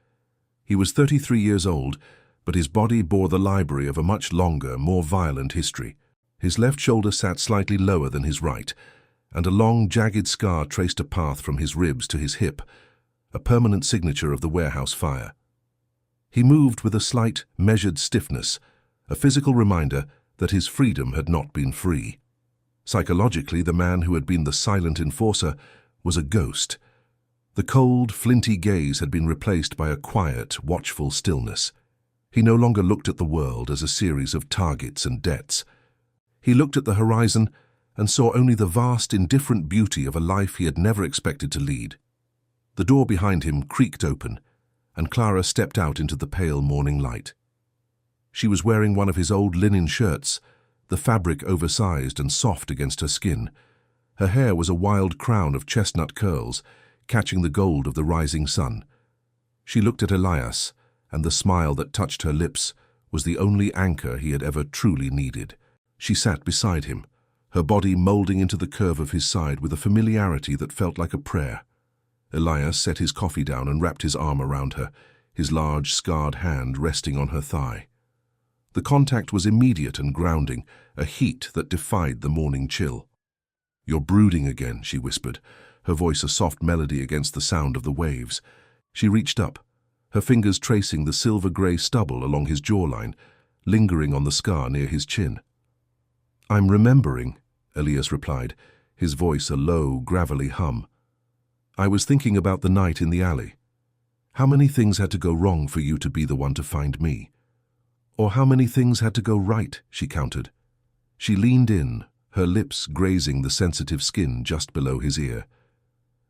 He was 33 years old, but his body bore the library of a much longer, more violent history. His left shoulder sat slightly lower than his right, and a long, jagged scar traced a path from his ribs to his hip, a permanent signature of the warehouse fire. He moved with a slight, measured stiffness, a physical reminder that his freedom had not been free. Psychologically, the man who had been the silent enforcer was a ghost. The cold, flinty gaze had been replaced by a quiet, watchful stillness. He no longer looked at the world as a series of targets and debts. He looked at the horizon and saw only the vast, indifferent beauty of a life he had never expected to lead. The door behind him creaked open, and Clara stepped out into the pale morning light. She was wearing one of his old linen shirts, the fabric oversized and soft against her skin. Her hair was a wild crown of chestnut curls, catching the gold of the rising sun. She looked at Elias, and the smile that touched her lips was the only anchor he had ever truly needed. She sat beside him, her body molding into the curve of his side with a familiarity that felt like a prayer. Elias set his coffee down and wrapped his arm around her, his large, scarred hand resting on her thigh. The contact was immediate and grounding, a heat that defied the morning chill. "You're brooding again," she whispered, her voice a soft melody against the sound of the waves. She reached up, her fingers tracing the silver-grey stubble along his jawline, lingering on the scar near his chin. "I'm remembering," Elias replied, his voice a low, gravelly hum. "I was thinking about the night in the alley. How many things had to go wrong for you to be the one to find me? Or how many things had to go right?" she countered. She leaned in, her lips grazing the sensitive skin just below his ear.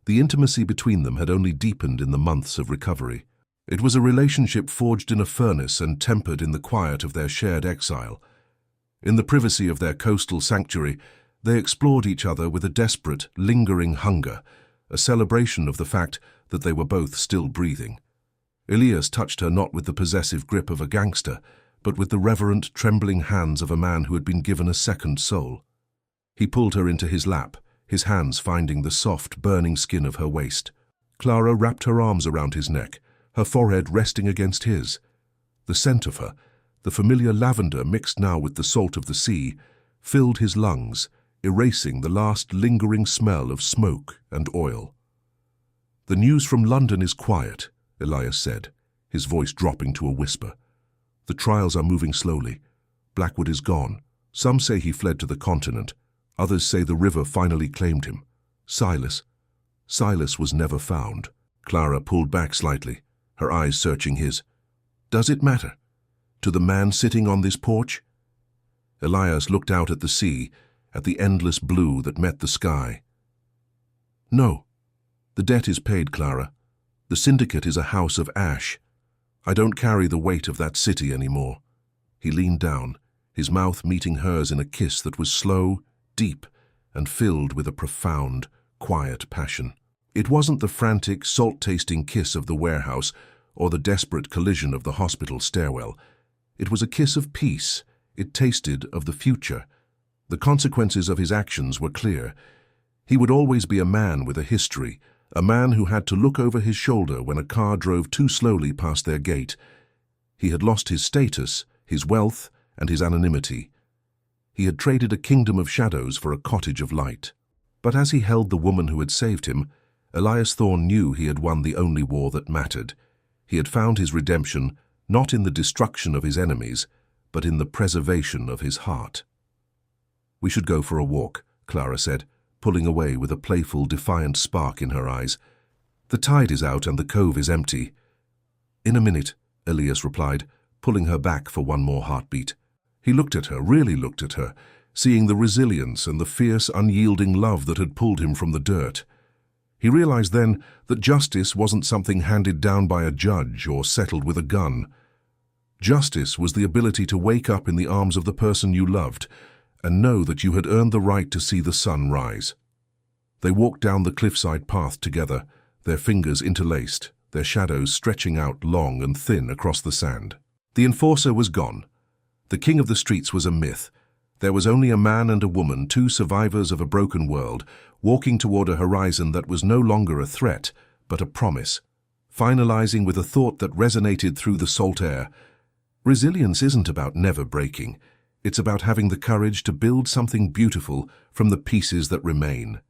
The intimacy between them had only deepened in the months of recovery. It was a relationship forged in a furnace and tempered in the quiet of their shared exile. In the privacy of their coastal sanctuary, they explored each other with a desperate, lingering hunger, a celebration of the fact that they were both still breathing. Elias touched her not with the possessive grip of a gangster, but with the reverent, trembling hands of a man who had been given a second soul. He pulled her into his lap, his hands finding the soft, burning skin of her waist. Clara wrapped her arms around his neck, her forehead resting against his. The scent of her, the familiar lavender mixed now with the salt of the sea, filled his lungs, erasing the last lingering smell of smoke and oil. "The news from London is quiet," Elias said, his voice dropping to a whisper. "The trials are moving slowly. Blackwood is gone. Some say he fled to the continent. Others say the river finally claimed him. Silas was never found." Clara pulled back slightly, her eyes searching his. "Does it matter? To the man sitting on this porch?" Elias looked out at the sea, at the endless blue that met the sky. "No. The debt is paid, Clara. The syndicate is a house of ash. I don't carry the weight of that city anymore." He leaned down, his mouth meeting hers in a kiss that was slow, deep, and filled with a profound, quiet passion. It wasn't the frantic, salt-tasting kiss of the warehouse or the desperate collision of the hospital stairwell. It was a kiss of peace. It tasted of the future. The consequences of his actions were clear. He would always be a man with a history, a man who had to look over his shoulder when a car drove too slowly past their gate. He had lost his status, his wealth, and his anonymity. He had traded a kingdom of shadows for a cottage of light. But as he held the woman who had saved him, Elias Thorne knew he had won the only war that mattered. He had found his redemption not in the destruction of his enemies, but in the preservation of his heart. "We should go for a walk," Clara said, pulling away with a playful, defiant spark in her eyes. "The tide is out and the cove is empty." "In a minute," Elias replied, pulling her back for one more heartbeat. He looked at her, really looked at her, seeing the resilience and the fierce, unyielding love that had pulled him from the dirt. He realized then that justice wasn't something handed down by a judge or settled with a gun. Justice was the ability to wake up in the arms of the person you loved and know that you had earned the right to see the sun rise. They walked down the cliffside path together, their fingers interlaced, their shadows stretching out long and thin across the sand. The enforcer was gone. The king of the streets was a myth. There was only a man and a woman, two survivors of a broken world, walking toward a horizon that was no longer a threat, but a promise, finalizing with a thought that resonated through the salt air. Resilience isn't about never breaking. It's about having the courage to build something beautiful from the pieces that remain.